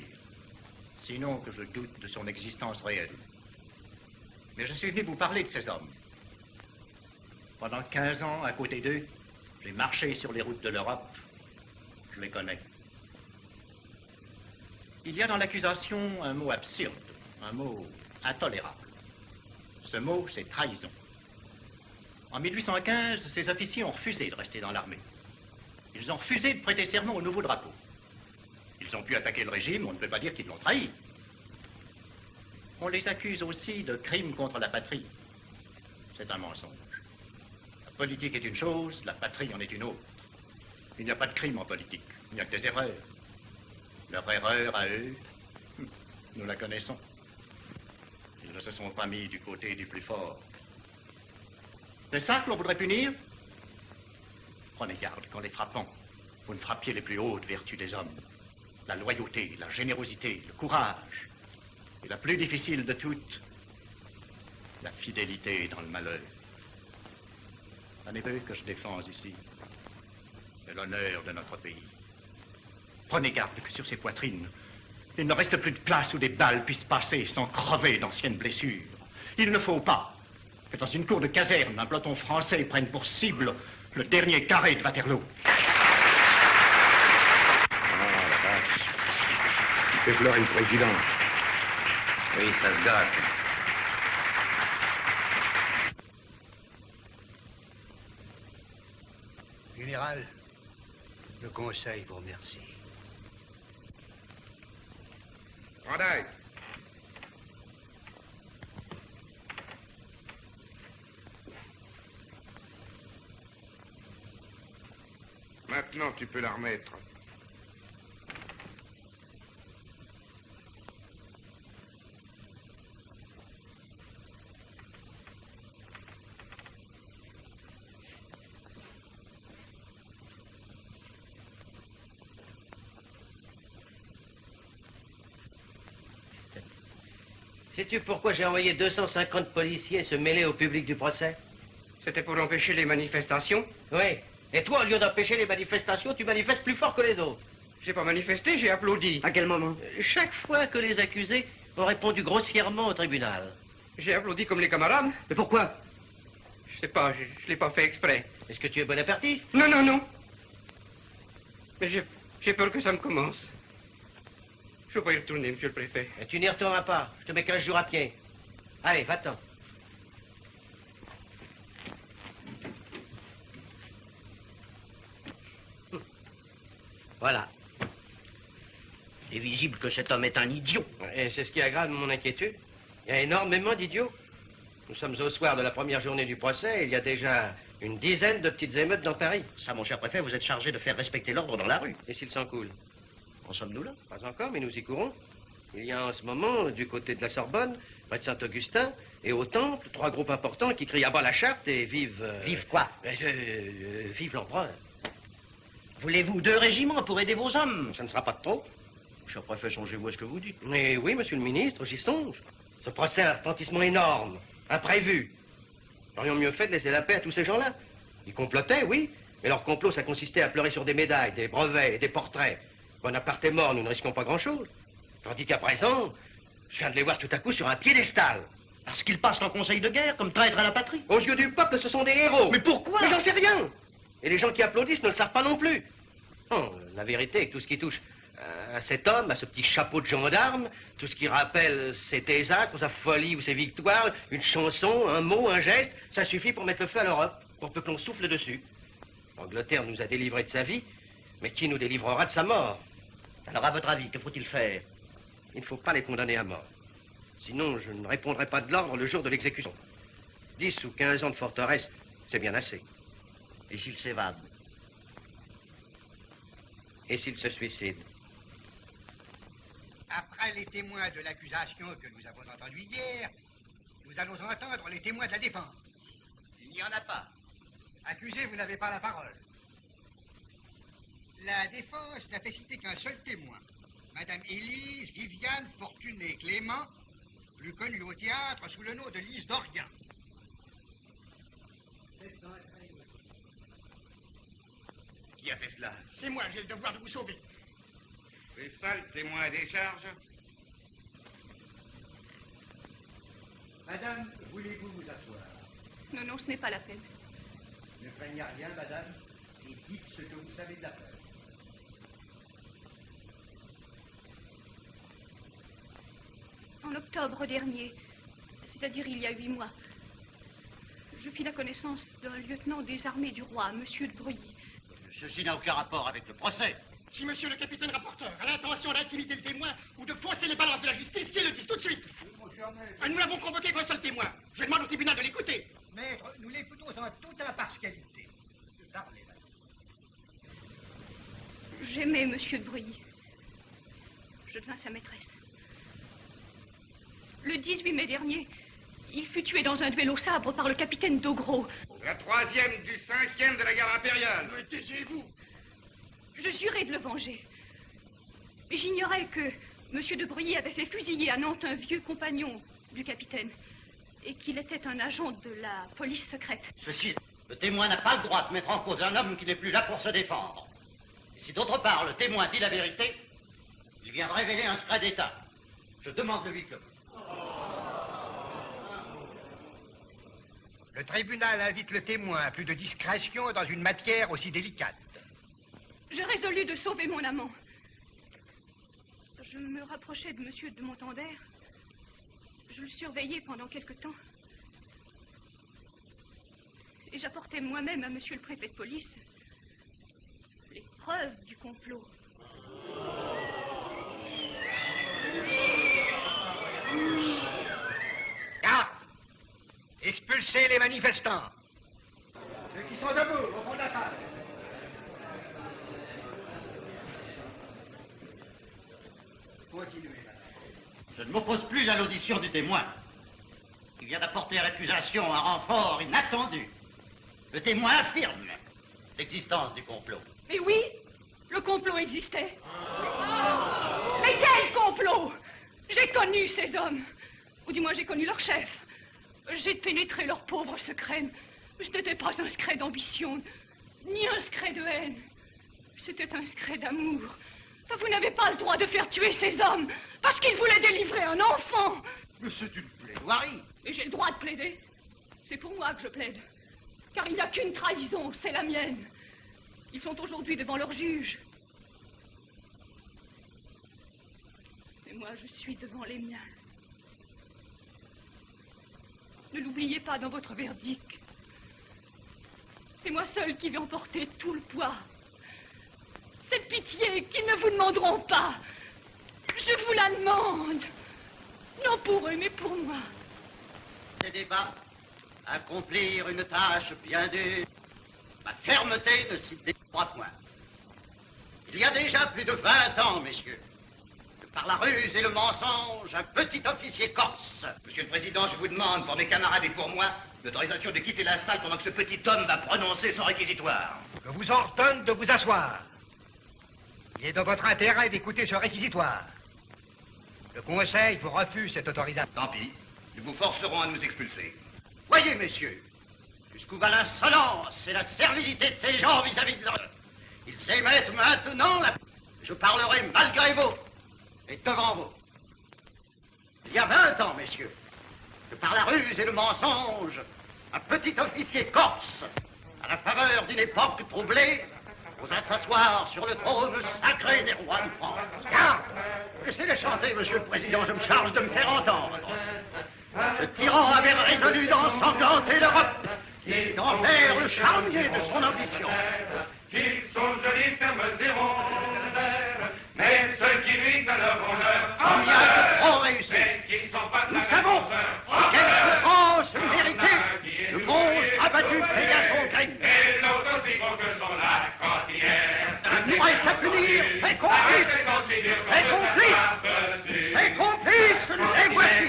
Sinon que je doute de son existence réelle. Mais je suis venu vous parler de ces hommes. Pendant 15 ans, à côté d'eux, j'ai marché sur les routes de l'Europe. Je les connais. Il y a dans l'accusation un mot absurde, un mot intolérable. Ce mot, c'est trahison. En 1815, ces officiers ont refusé de rester dans l'armée. Ils ont refusé de prêter serment au nouveau drapeau. Ils ont pu attaquer le régime, on ne peut pas dire qu'ils l'ont trahi. On les accuse aussi de crimes contre la patrie. C'est un mensonge. La politique est une chose, la patrie en est une autre. Il n'y a pas de crime en politique, il n'y a que des erreurs. Leur erreur à eux, nous la connaissons. Ils ne se sont pas mis du côté du plus fort. C'est ça que l'on voudrait punir? Prenez garde qu'en les frappant, vous ne frappiez les plus hautes vertus des hommes. La loyauté, la générosité, le courage. Et la plus difficile de toutes, la fidélité dans le malheur. Un éveil que je défends ici, c'est l'honneur de notre pays. Prenez garde que sur ces poitrines, il ne reste plus de place où des balles puissent passer sans crever d'anciennes blessures. Il ne faut pas que dans une cour de caserne, un peloton français prenne pour cible le dernier carré de Waterloo. Il fait pleurer le président. Oui, ça se gâte. Général, le conseil vous remercie. Grandaille. Maintenant, tu peux la remettre. Sais-tu pourquoi j'ai envoyé 250 policiers se mêler au public du procès? C'était pour empêcher les manifestations? Oui. Et toi, au lieu d'empêcher les manifestations, tu manifestes plus fort que les autres. J'ai pas manifesté, j'ai applaudi. À quel moment? Chaque fois que les accusés ont répondu grossièrement au tribunal. J'ai applaudi comme les camarades. Mais pourquoi? Je sais pas, je l'ai pas fait exprès. Est-ce que tu es bonapartiste? Non, non, non. Mais j'ai peur que ça me commence. Je veux pas y retourner, monsieur le préfet. Et tu n'y retourneras pas. Je te mets 15 jours à pied. Allez, va-t'en. Voilà. Il est visible que cet homme est un idiot. Et c'est ce qui aggrave mon inquiétude. Il y a énormément d'idiots. Nous sommes au soir de la première journée du procès et il y a déjà une dizaine de petites émeutes dans Paris. Ça, mon cher préfet, vous êtes chargé de faire respecter l'ordre dans la rue. Et s'il s'en coule? En sommes-nous là? Pas encore, mais nous y courons. Il y a en ce moment, du côté de la Sorbonne, près de Saint-Augustin, et au Temple, 3 groupes importants qui crient à bas la charte et vive... Vive quoi? Vive l'empereur. Voulez-vous 2 régiments pour aider vos hommes? Ça ne sera pas de trop. Cher préfet, songez-vous à ce que vous dites. Mais oui, monsieur le ministre, j'y songe. Ce procès a un retentissement énorme, imprévu. Nous aurions mieux fait de laisser la paix à tous ces gens-là. Ils complotaient, oui, mais leur complot, ça consistait à pleurer sur des médailles, des brevets et des portraits. Bonaparte est mort, nous ne risquons pas grand-chose. Tandis qu'à présent, je viens de les voir tout à coup sur un piédestal. Parce qu'ils passent en conseil de guerre comme traîtres à la patrie. Aux yeux du peuple, ce sont des héros. Mais pourquoi? Mais j'en sais rien. Et les gens qui applaudissent ne le savent pas non plus. Oh, la vérité est que tout ce qui touche à cet homme, à ce petit chapeau de gendarme, tout ce qui rappelle ses désastres, sa folie ou ses victoires, une chanson, un mot, un geste, ça suffit pour mettre le feu à l'Europe, pour peu que l'on souffle dessus. L'Angleterre nous a délivrés de sa vie, mais qui nous délivrera de sa mort? Alors, à votre avis, que faut-il faire? Il ne faut pas les condamner à mort. Sinon, je ne répondrai pas de l'ordre le jour de l'exécution. 10 ou 15 ans de forteresse, c'est bien assez. Et s'il s'évade? Et s'il se suicide? Après les témoins de l'accusation que nous avons entendus hier, nous allons entendre les témoins de la défense. Il n'y en a pas. Accusé, vous n'avez pas la parole. La défense n'a fait citer qu'un seul témoin. Madame Élise Viviane Fortuné Clément, plus connue au théâtre sous le nom de Lise d'Orient. Qui a fait cela? C'est moi, j'ai le devoir de vous sauver. C'est ça le témoin à décharge? Madame, voulez-vous vous asseoir? Non, non, ce n'est pas la peine. Ne craignez rien, madame, et dites ce que vous savez de l'affaire. En octobre dernier, c'est-à-dire il y a 8 mois, je fis la connaissance d'un lieutenant des armées du roi, monsieur de Breuilly. Ceci n'a aucun rapport avec le procès. Si monsieur le capitaine rapporteur a l'intention d'intimider le témoin ou de fausser les balances de la justice, qu'il le dise tout de suite. Nous l'avons convoqué qu'un seul témoin. Je demande au tribunal de l'écouter. Maître, nous l'écoutons en toute impartialité. Parlez, madame. J'aimais monsieur de Breuilly. Je devins sa maîtresse. Le 18 mai dernier, il fut tué dans un duel au sabre par le capitaine Dogro. La 3e du 5e de la garde impériale. Taisez-vous. Je jurais de le venger. Mais j'ignorais que monsieur de Breuilly avait fait fusiller à Nantes un vieux compagnon du capitaine et qu'il était un agent de la police secrète. Ceci, le témoin n'a pas le droit de mettre en cause un homme qui n'est plus là pour se défendre. Et si d'autre part le témoin dit la vérité, il vient de révéler un secret d'État. Je demande le huis clos. Le tribunal invite le témoin à plus de discrétion dans une matière aussi délicate. Je résolus de sauver mon amant. Je me rapprochai de monsieur de Montander. Je le surveillais pendant quelque temps. Et j'apportais moi-même à monsieur le préfet de police les preuves du complot. Ah! Expulsez les manifestants. Ceux qui sont debout, au fond de la salle. Continuez, madame. Je ne m'oppose plus à l'audition du témoin. Il vient d'apporter à l'accusation un renfort inattendu. Le témoin affirme l'existence du complot. Mais oui, le complot existait. Mais quel complot? J'ai connu ces hommes. Ou du moins, j'ai connu leur chef. J'ai pénétré leurs pauvres secrets. Ce n'était pas un secret d'ambition, ni un secret de haine. C'était un secret d'amour. Vous n'avez pas le droit de faire tuer ces hommes parce qu'ils voulaient délivrer un enfant. Mais c'est une plaidoirie. Et j'ai le droit de plaider. C'est pour moi que je plaide. Car il n'y a qu'une trahison, c'est la mienne. Ils sont aujourd'hui devant leur juge. Et moi, je suis devant les miens. Ne l'oubliez pas dans votre verdict. C'est moi seul qui vais emporter tout le poids. Cette pitié qu'ils ne vous demanderont pas. Je vous la demande. Non pour eux, mais pour moi. Ces débats, accomplir une tâche bien dure. Ma fermeté ne s'y défendra point. Il y a déjà plus de 20 ans, messieurs, que par la ruse et le mensonge, un petit officier corse. Monsieur le Président, je vous demande, pour mes camarades et pour moi, l'autorisation de quitter la salle pendant que ce petit homme va prononcer son réquisitoire. Je vous ordonne de vous asseoir. Il est dans votre intérêt d'écouter ce réquisitoire. Le Conseil vous refuse cette autorisation. Tant pis, nous vous forcerons à nous expulser. Voyez, messieurs, jusqu'où va l'insolence et la servilité de ces gens vis-à-vis de leur... Ils s'émettent maintenant la... Je parlerai malgré vous et devant vous. Il y a 20 ans, messieurs, que par la ruse et le mensonge, un petit officier corse, à la faveur d'une époque troublée, osa s'asseoir sur le trône sacré des rois de France. Bien, laissez-les chanter, monsieur le Président, je me charge de me faire entendre. Ce tyran avait résolu d'ensanglanter l'Europe et d'en faire le charnier de son ambition. Qu'ils sont jolis, fermes et ronds, mais ceux qui vivent à leur honneur, Combien de trop réussi. mais qui ne sont pas de la Nous savons quelle souffrance méritée le monde abattu paye à son crime. Et l'autre aussi gros que son lac entière. Il nous reste à punir ses complices, ses complices, ses complices, les voici.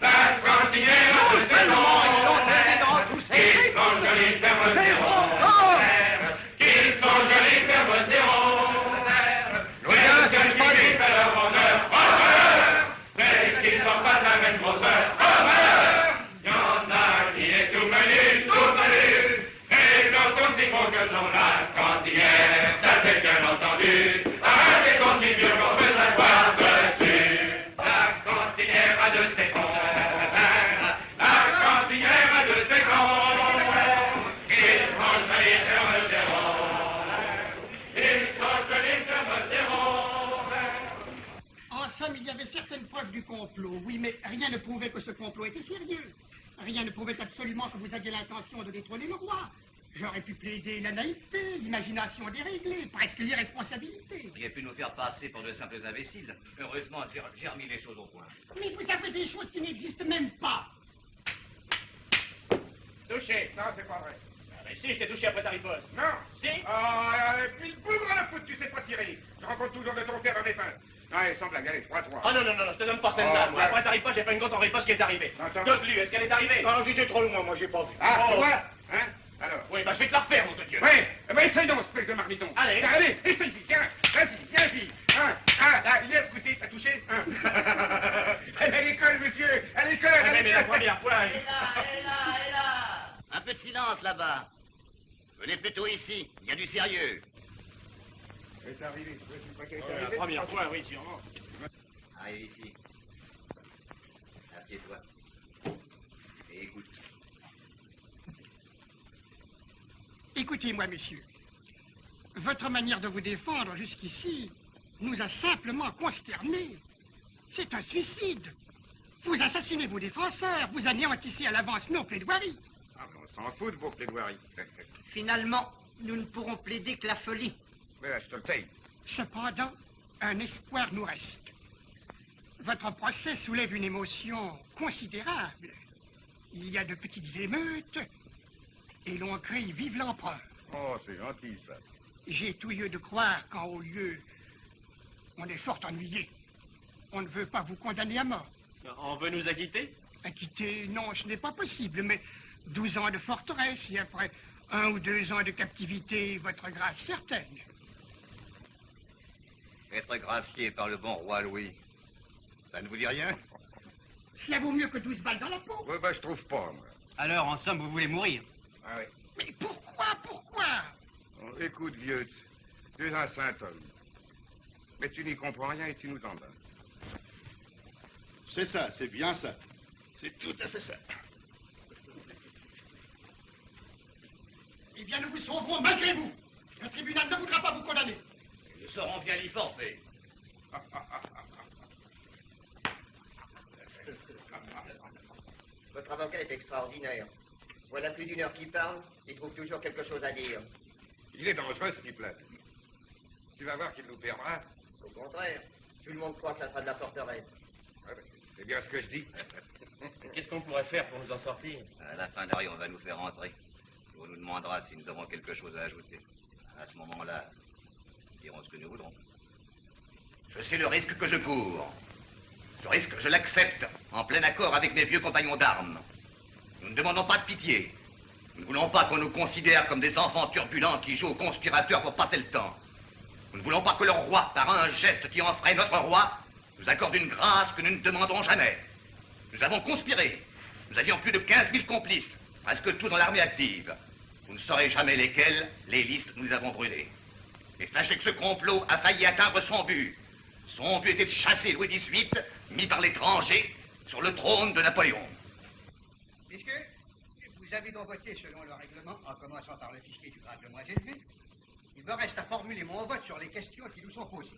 La cantinière Non seulement ils l'ont aidé dans tous ses Qu'ils sont jolis, fermes mais et ronds, encore, qu'ils sont jolis, fermes et ronds, mais ceux qui vivent à leur honneur, ceux qui ne sont pas de la même grosseur, il y en a qui est tout menu, et l'autre aussi gros que son lac entière, ça fait bien entendu, arrêtez continuer qu'on veut savoir dessus. La cantinière a de ses fonds, la cantinière a de ses fonds, ils sont jolis, fermes et ronds, ils sont jolis, fermes et ronds. En somme, il y avait certaines preuves du complot, oui, mais rien ne prouvait que ce complot était sérieux. Rien ne prouvait absolument que vous aviez l'intention de détrôner le roi. J'aurais pu plaider la naïveté, l'imagination déréglée, presque l'irresponsabilité. Vous auriez pu nous faire passer pour de simples imbéciles. Heureusement, j'ai remis les choses au point. Mais vous avez des choses qui n'existent même pas. Touché. Non, c'est pas vrai. Ah, mais si, je t'ai touché après ta riposte. Non. Si. Ah, et puis le bougre à la foot, tu sais pas tirer. Je rencontre toujours de ton père dans les fins. Allez, sans blague, allez, 3-3. Ah non, je te donne pas celle-là. Oh, moi. ouais. Après ta riposte, j'ai fait une compte en riposte qui est arrivée. Attends. Donne-lui, est-ce qu'elle est arrivée? Non, j'étais trop loin, moi j'ai pas vu. Ah, tu Oh. vois. Hein? Alors. Oui, bah je vais te la refaire, mon Dieu. Oui, eh ben essaye donc, espèce de marmiton. Allez. Allez, essaye, tiens, vas-y, viens, là, il est ce coup-ci, t'as touché À l'école, monsieur, à l'école. Mais la première fois... Un peu de silence là-bas. Venez plutôt ici, il y a du sérieux. C'est arrivé, tu sais pas qu'elle est La arrivée. première fois, oui, sûrement. Arrive ici. Assieds-toi. Et écoute. Écoutez-moi, messieurs. Votre manière de vous défendre jusqu'ici nous a simplement consternés. C'est un suicide. Vous assassinez vos défenseurs, vous anéantissez à l'avance nos plaidoiries. Ah, mais on s'en fout de vos plaidoiries. Finalement, nous ne pourrons plaider que la folie. Mais là, je te le paye. Cependant, un espoir nous reste. Votre procès soulève une émotion considérable. Il y a de petites émeutes et l'on crie « Vive l'empereur ». Oh, c'est gentil, ça. J'ai tout lieu de croire qu'en haut lieu, on est fort ennuyé. On ne veut pas vous condamner à mort. On veut nous acquitter? Acquitter, non, ce n'est pas possible, mais 12 ans de forteresse et après 1 ou 2 ans de captivité, votre grâce certaine. Être gracié par le bon roi Louis, ça ne vous dit rien? Cela vaut mieux que 12 balles dans la peau. Ouais, bah, je trouve pas, moi. Alors, en somme, vous voulez mourir? Ah oui. Mais pourquoi Oh, écoute, vieux, tu es un saint homme. Mais tu n'y comprends rien et tu nous en bats. C'est ça, c'est bien ça. C'est tout à fait ça. Eh bien, nous vous sauverons malgré vous. Le tribunal ne voudra pas vous condamner. Nous saurons bien l'y forcer. Votre avocat est extraordinaire. Voilà plus d'1 heure qu'il parle, il trouve toujours quelque chose à dire. Il est dangereux, ce type-là. Tu vas voir qu'il nous perdra. Au contraire, tout le monde croit que ça sera de la forteresse. Ouais, ben, c'est bien ce que je dis. Qu'est-ce qu'on pourrait faire pour nous en sortir? À la fin d'arrêt, on va nous faire entrer. On nous demandera si nous avons quelque chose à ajouter. À ce moment-là, nous dirons ce que nous voudrons. Je sais le risque que je cours. Ce risque, je l'accepte, en plein accord avec mes vieux compagnons d'armes. Nous ne demandons pas de pitié. Nous ne voulons pas qu'on nous considère comme des enfants turbulents qui jouent aux conspirateurs pour passer le temps. Nous ne voulons pas que le roi, par un geste qui en ferait notre roi, nous accorde une grâce que nous ne demanderons jamais. Nous avons conspiré. Nous avions plus de 15 000 complices, presque tous dans l'armée active. Vous ne saurez jamais lesquels, les listes, nous les avons brûlées. Et sachez que ce complot a failli atteindre son but. Son but était de chasser Louis XVIII, mis par l'étranger, sur le trône de Napoléon. Messieurs, vous avez donc voté selon le règlement, en commençant par le fiscal du grade le moins élevé. Il me reste à formuler mon vote sur les questions qui nous sont posées.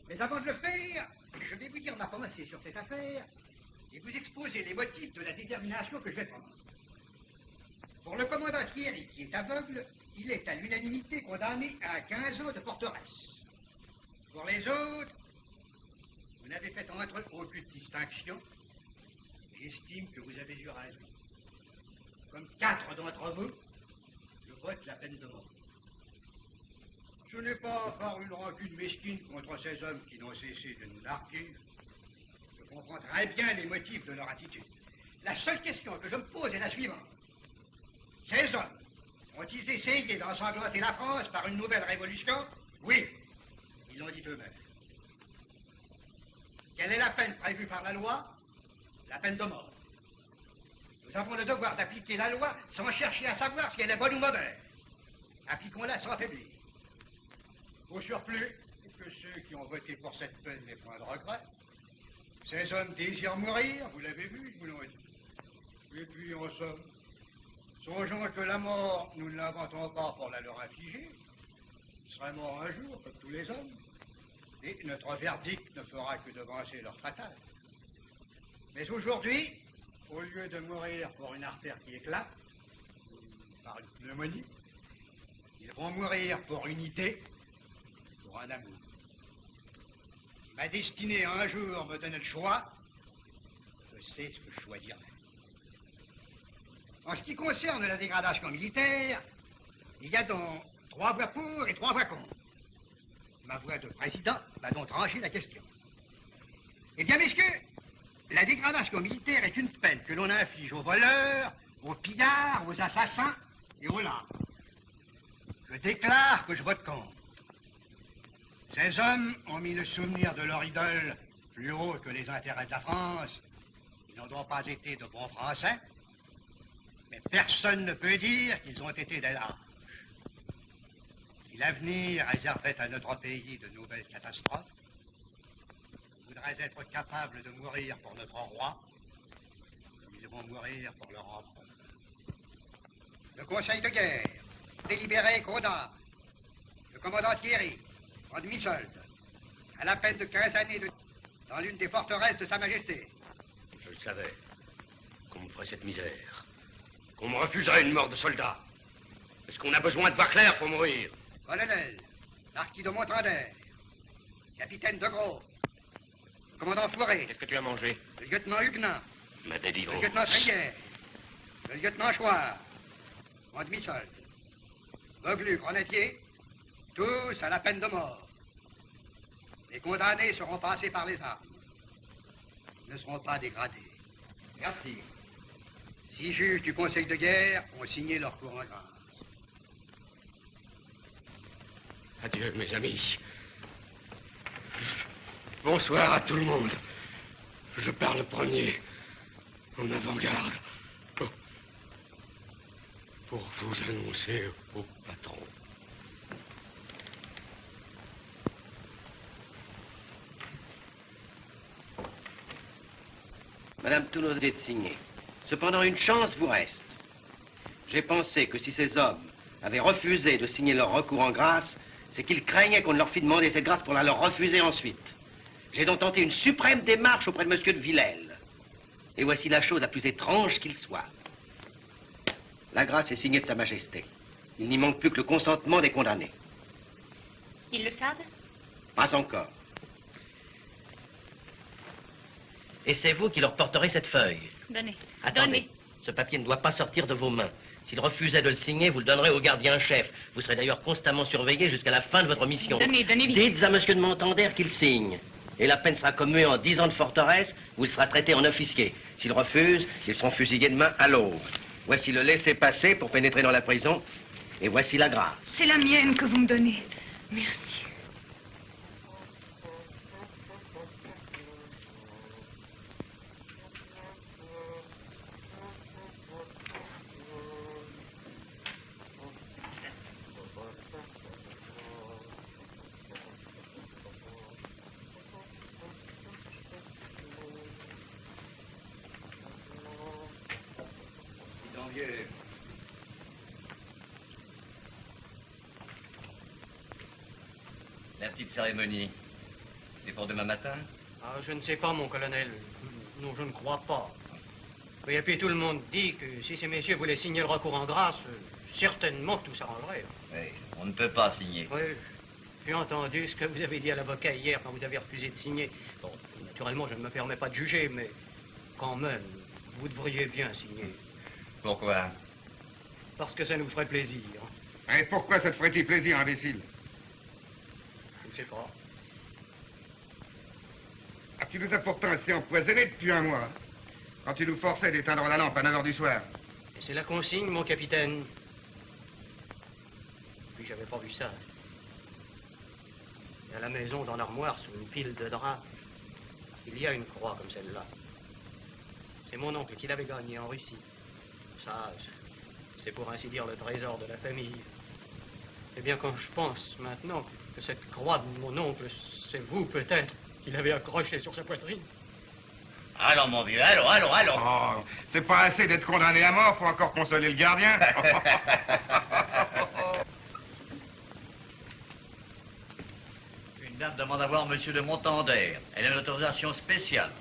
Mais avant de le faire, je vais vous dire ma pensée sur cette affaire et vous exposer les motifs de la détermination que je vais prendre. Pour le commandant Thierry, qui est aveugle, il est à l'unanimité condamné à 15 ans de forteresse. Pour les autres, vous n'avez fait entre eux aucune distinction. J'estime que vous avez eu raison. Comme 4 d'entre vous, je vote la peine de mort. Je n'ai pas encore une rancune mesquine contre ces hommes qui n'ont cessé de nous narguer. Je comprends très bien les motifs de leur attitude. La seule question que je me pose est la suivante. Ces hommes ont-ils essayé d'ensanglanter la France par une nouvelle révolution? Oui, ils l'ont dit eux-mêmes. Quelle est la peine prévue par la loi? La peine de mort. Nous avons le devoir d'appliquer la loi sans chercher à savoir si elle est bonne ou mauvaise. Appliquons-la sans faiblir. Au surplus, que ceux qui ont voté pour cette peine n'aient point de regret. Ces hommes désirent mourir, vous l'avez vu, ils vous l'ont dit. Et puis, en somme, songeons que la mort, nous ne l'inventons pas pour la leur infliger. Ils seraient morts un jour, comme tous les hommes. Et notre verdict ne fera que devancer leur fatal. Mais aujourd'hui, au lieu de mourir pour une artère qui éclate, ou par une pneumonie, ils vont mourir pour une idée, pour un amour. Si ma destinée un jour me donnait le choix, je sais ce que je choisirais. En ce qui concerne la dégradation militaire, il y a donc 3 voix pour et 3 voix contre. Ma voix de président va donc trancher la question. Eh bien, messieurs, la dégradation militaire est une peine que l'on inflige aux voleurs, aux pillards, aux assassins et aux lâches. Je déclare que je vote contre. Ces hommes ont mis le souvenir de leur idole plus haut que les intérêts de la France. Ils n'ont donc pas été de bons Français, mais personne ne peut dire qu'ils ont été des lâches. Si l'avenir réservait à notre pays de nouvelles catastrophes, ils voudraient être capables de mourir pour notre roi, comme ils vont mourir pour leur empereur. Le Conseil de guerre, délibéré, condamne le commandant Thierry, en demi-solde, à la peine de 15 années dans l'une des forteresses de Sa Majesté. Je le savais, qu'on me ferait cette misère, qu'on me refuserait une mort de soldat. Est-ce qu'on a besoin de voir clair pour mourir? Colonel, marquis de Montrandère, capitaine de Gros, le commandant Fourré. Qu'est-ce que tu as mangé? Le lieutenant Huguenin. Ma délivrance. Le lieutenant Trier. Le lieutenant Chouard, en demi-solde. Moglu, grenadier, tous à la peine de mort. Les condamnés seront passés par les armes. Ils ne seront pas dégradés. Merci. 6 juges du Conseil de guerre ont signé leur cours en grâce. Adieu, mes amis. Bonsoir à tout le monde. Je pars le premier, en avant-garde, pour vous annoncer au patron. Madame, tout nous est signé. Cependant, une chance vous reste. J'ai pensé que si ces hommes avaient refusé de signer leur recours en grâce, c'est qu'ils craignaient qu'on ne leur fît demander cette grâce pour la leur refuser ensuite. J'ai donc tenté une suprême démarche auprès de monsieur de Villèle. Et voici la chose la plus étrange qu'il soit. La grâce est signée de Sa Majesté. Il n'y manque plus que le consentement des condamnés. Ils le savent? Pas encore. Et c'est vous qui leur porterez cette feuille. Donnez. Attendez. Donnez. Ce papier ne doit pas sortir de vos mains. S'il refusait de le signer, vous le donnerez au gardien-chef. Vous serez d'ailleurs constamment surveillé jusqu'à la fin de votre mission. Donnez vite. Dites à monsieur de Montander qu'il signe. Et la peine sera commuée en 10 ans de forteresse, où il sera traité en officier. S'il refuse, ils seront fusillés demain à l'aube. Voici le laissez-passer pour pénétrer dans la prison. Et voici la grâce. C'est la mienne que vous me donnez. Merci. La petite cérémonie, c'est pour demain matin? Ah, je ne sais pas, mon colonel. Non, je ne crois pas. Et puis tout le monde dit que si ces messieurs voulaient signer le recours en grâce, certainement que tout s'arrangerait. Oui, on ne peut pas signer. Oui, j'ai entendu ce que vous avez dit à l'avocat hier quand vous avez refusé de signer. Bon, naturellement, je ne me permets pas de juger, mais quand même, vous devriez bien signer. Pourquoi? Parce que ça nous ferait plaisir. Et pourquoi ça te ferait-il plaisir, imbécile? Je ne sais pas. Ah, tu nous as pourtant assez empoisonnés depuis un mois, quand tu nous forçais d'éteindre la lampe à 9 h du soir. Et c'est la consigne, mon capitaine. Puis j'avais pas vu ça. Et à la maison, dans l'armoire, sous une pile de draps, il y a une croix comme celle-là. C'est mon oncle qui l'avait gagnée en Russie. Ça, c'est pour ainsi dire le trésor de la famille. Eh bien, quand je pense maintenant que cette croix de mon oncle, c'est vous peut-être qui l'avez accrochée sur sa poitrine. Allons, mon vieux, allons. Oh, c'est pas assez d'être condamné à mort, faut encore consoler le gardien. Une dame demande à voir monsieur de Montander. Elle a une autorisation spéciale.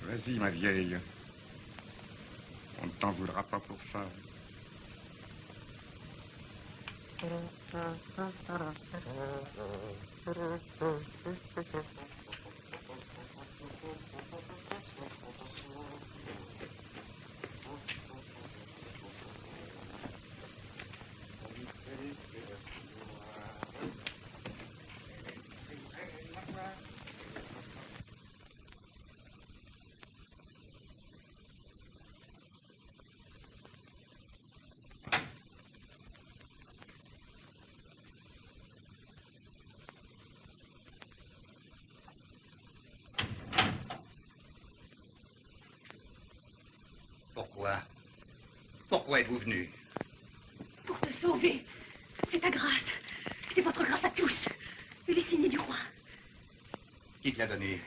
Vas-y, ma vieille. On ne t'en voudra pas pour ça. Pourquoi êtes-vous venu? Pour te sauver. C'est ta grâce. C'est votre grâce à tous. Il est signé du roi. Qui te l'a donné?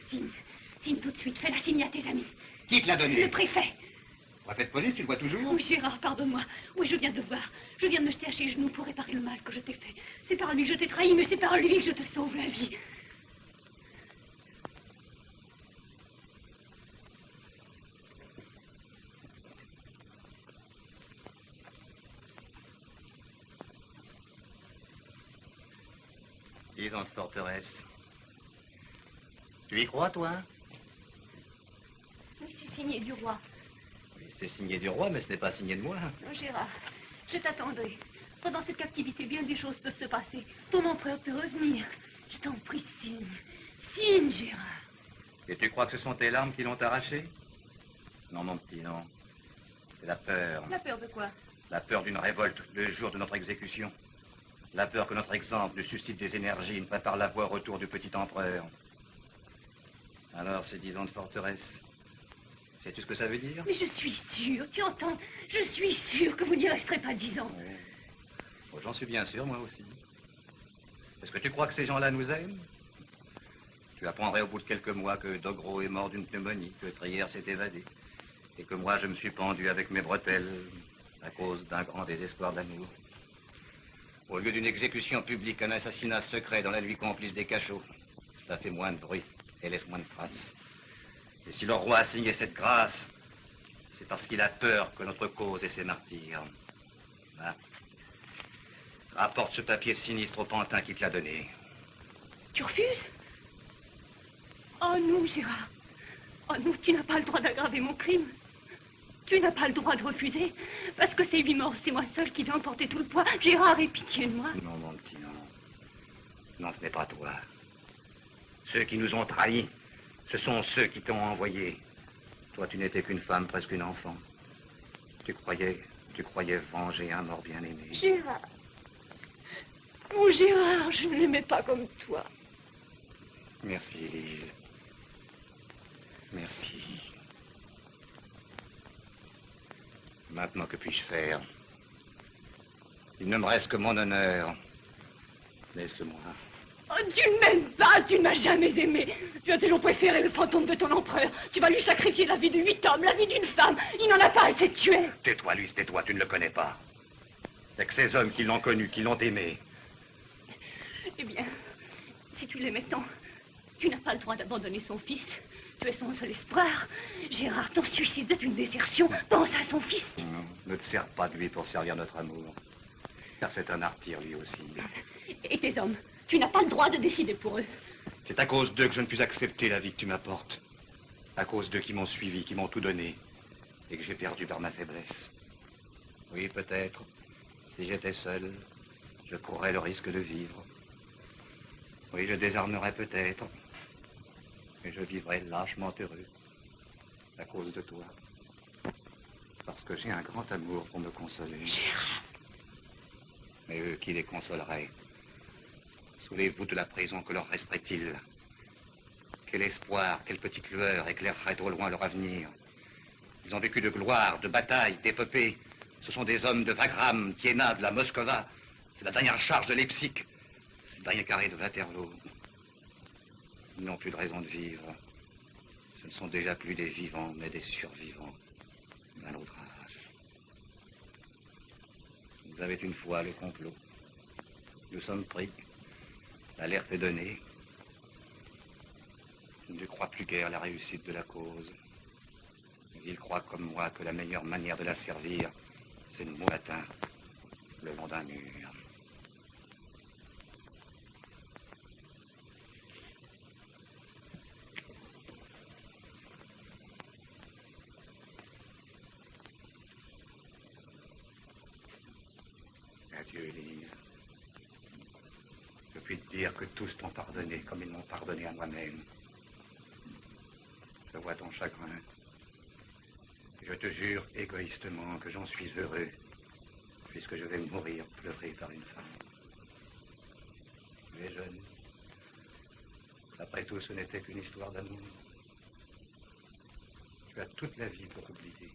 Signe tout de suite. Fais-la signer à tes amis. Qui te l'a donné? Le préfet. Préfet de police, tu le vois toujours? Oui, Gérard, pardonne-moi. Oui, je viens de le voir. Je viens de me jeter à ses genoux pour réparer le mal que je t'ai fait. C'est par lui que je t'ai trahi, mais c'est par lui que je te sauve la vie. Dans de forteresse. Tu y crois, toi? Oui, c'est signé du roi. Oui, c'est signé du roi, mais ce n'est pas signé de moi. Oh, Gérard, je t'attendrai. Pendant cette captivité, bien des choses peuvent se passer. Ton empereur peut revenir. Je t'en prie, signe. Signe, Gérard. Et tu crois que ce sont tes larmes qui l'ont arraché? Non, mon petit, non. C'est la peur. La peur de quoi? La peur d'une révolte le jour de notre exécution. La peur que notre exemple ne suscite des énergies, ne prépare la voie au retour du petit empereur. Alors, ces 10 ans de forteresse, sais-tu ce que ça veut dire? Mais je suis sûre, tu entends? Je suis sûre que vous n'y resterez pas 10 ans. Oui. Oh, j'en suis bien sûr, moi aussi. Est-ce que tu crois que ces gens-là nous aiment? Tu apprendrais au bout de quelques mois que Dogro est mort d'une pneumonie, que Trier s'est évadé, et que moi, je me suis pendu avec mes bretelles à cause d'un grand désespoir d'amour. Au lieu d'une exécution publique, un assassinat secret dans la nuit complice des cachots. Ça fait moins de bruit et laisse moins de traces. Et si le roi a signé cette grâce, c'est parce qu'il a peur que notre cause ait ses martyrs. Ah. Rapporte ce papier sinistre au pantin qui te l'a donné. Tu refuses? Oh non, Gérard. Oh non, tu n'as pas le droit d'aggraver mon crime. Tu n'as pas le droit de refuser, parce que c'est lui mort, c'est moi seul qui vais emporter tout le poids. Gérard, aie pitié de moi. Non, mon petit, non. Non, ce n'est pas toi. Ceux qui nous ont trahis, ce sont ceux qui t'ont envoyé. Toi, tu n'étais qu'une femme, presque une enfant. Tu croyais venger un mort bien-aimé. Gérard. Mon Gérard, je ne l'aimais pas comme toi. Merci, Élise. Merci. Maintenant, que puis-je faire? Il ne me reste que mon honneur. Laisse-moi. Oh, tu ne m'aimes pas, tu ne m'as jamais aimé. Tu as toujours préféré le fantôme de ton empereur. Tu vas lui sacrifier la vie de 8 hommes, la vie d'une femme. Il n'en a pas assez tué. Tais-toi, Luis, tais-toi, tu ne le connais pas. Il n'y a que ces hommes qui l'ont connu, qui l'ont aimé. Eh bien, si tu l'aimais tant, tu n'as pas le droit d'abandonner son fils. Tu es son seul espoir. Gérard, ton suicide est une désertion. Pense à son fils. Non, ne te sers pas de lui pour servir notre amour. Car c'est un martyr, lui aussi. Et tes hommes, tu n'as pas le droit de décider pour eux. C'est à cause d'eux que je ne puis accepter la vie que tu m'apportes. À cause d'eux qui m'ont suivi, qui m'ont tout donné. Et que j'ai perdu par ma faiblesse. Oui, peut-être. Si j'étais seul, je courrais le risque de vivre. Oui, je désarmerais peut-être. Mais je vivrais lâchement heureux. À cause de toi. Parce que j'ai un grand amour pour me consoler. Gérard. Mais eux, qui les consoleraient? Sous les voûtes de la prison, que leur resterait-il? Quel espoir, quelle petite lueur éclairerait au loin leur avenir? Ils ont vécu de gloire, de bataille, d'épopée. Ce sont des hommes de Wagram, Tiena, de la Moskova. C'est la dernière charge de Leipzig. C'est le dernier carré de Waterloo. Ils n'ont plus de raison de vivre. Ce ne sont déjà plus des vivants, mais des survivants d'un autre âge. Vous avez une fois le complot. Nous sommes pris. L'alerte est donnée. Je ne crois plus guère à la réussite de la cause. Mais ils croient comme moi que la meilleure manière de la servir, c'est le mot latin, le long d'un mur. Adieu, Élise. Je puis te dire que tous t'ont pardonné comme ils m'ont pardonné à moi-même. Je vois ton chagrin. Et je te jure égoïstement que j'en suis heureux, puisque je vais mourir pleuré par une femme. Tu es jeune. Après tout, ce n'était qu'une histoire d'amour. Tu as toute la vie pour oublier.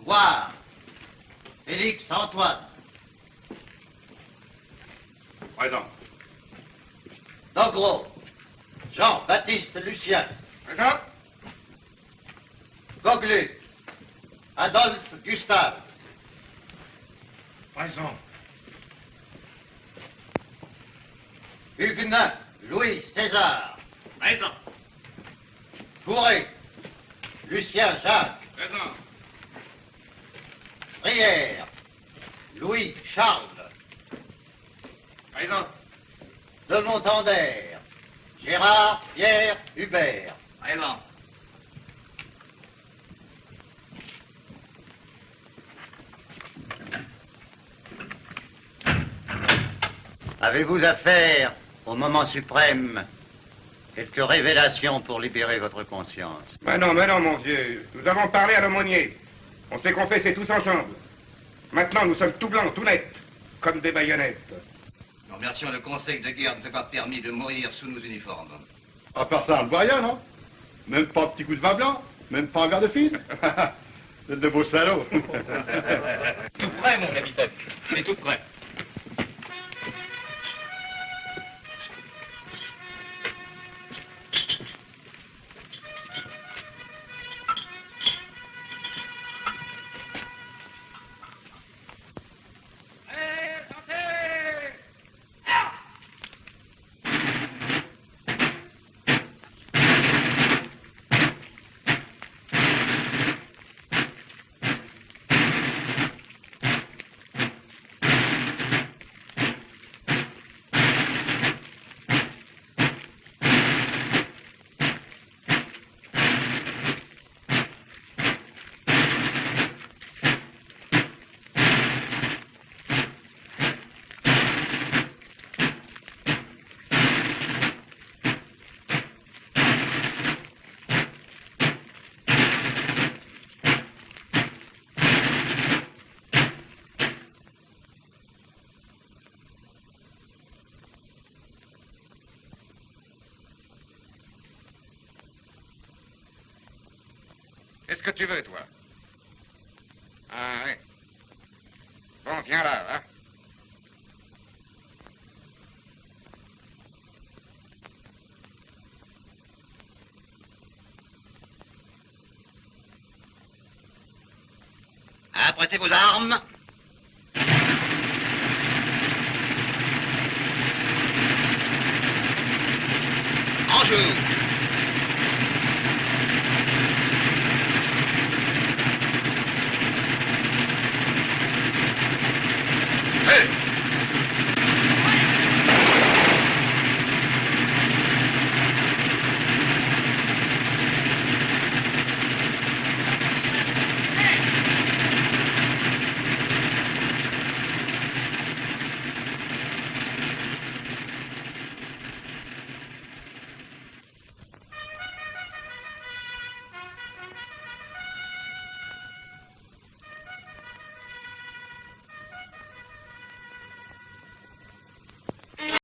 Voir. Félix Antoine. Présent. Dogro. Jean-Baptiste Lucien. Présent. Goglu. Adolphe Gustave. Présent. Huguenin Louis César. Présent. Fourré. Lucien Jacques. Présent. Brière. Louis Charles. Présent. De Montander. Gérard Pierre Hubert. Présent. Avez-vous affaire, au moment suprême, quelques révélations pour libérer votre conscience? Mais non, mon vieux. Nous avons parlé à l'aumônier. On s'est confessé tous ensemble. Maintenant, nous sommes tout blancs, tout nets, comme des baïonnettes. En version, le conseil de guerre ne t'a pas permis de mourir sous nos uniformes. À part ça, on ne voit rien, non? Même pas un petit coup de vin blanc? Même pas un verre de fil? Vous êtes de beaux salauds. Tout prêt, mon capitaine. C'est tout prêt. Qu'est-ce que tu veux, toi? Ah, ouais. Bon, viens là, hein. Apprêtez vos armes. En joue.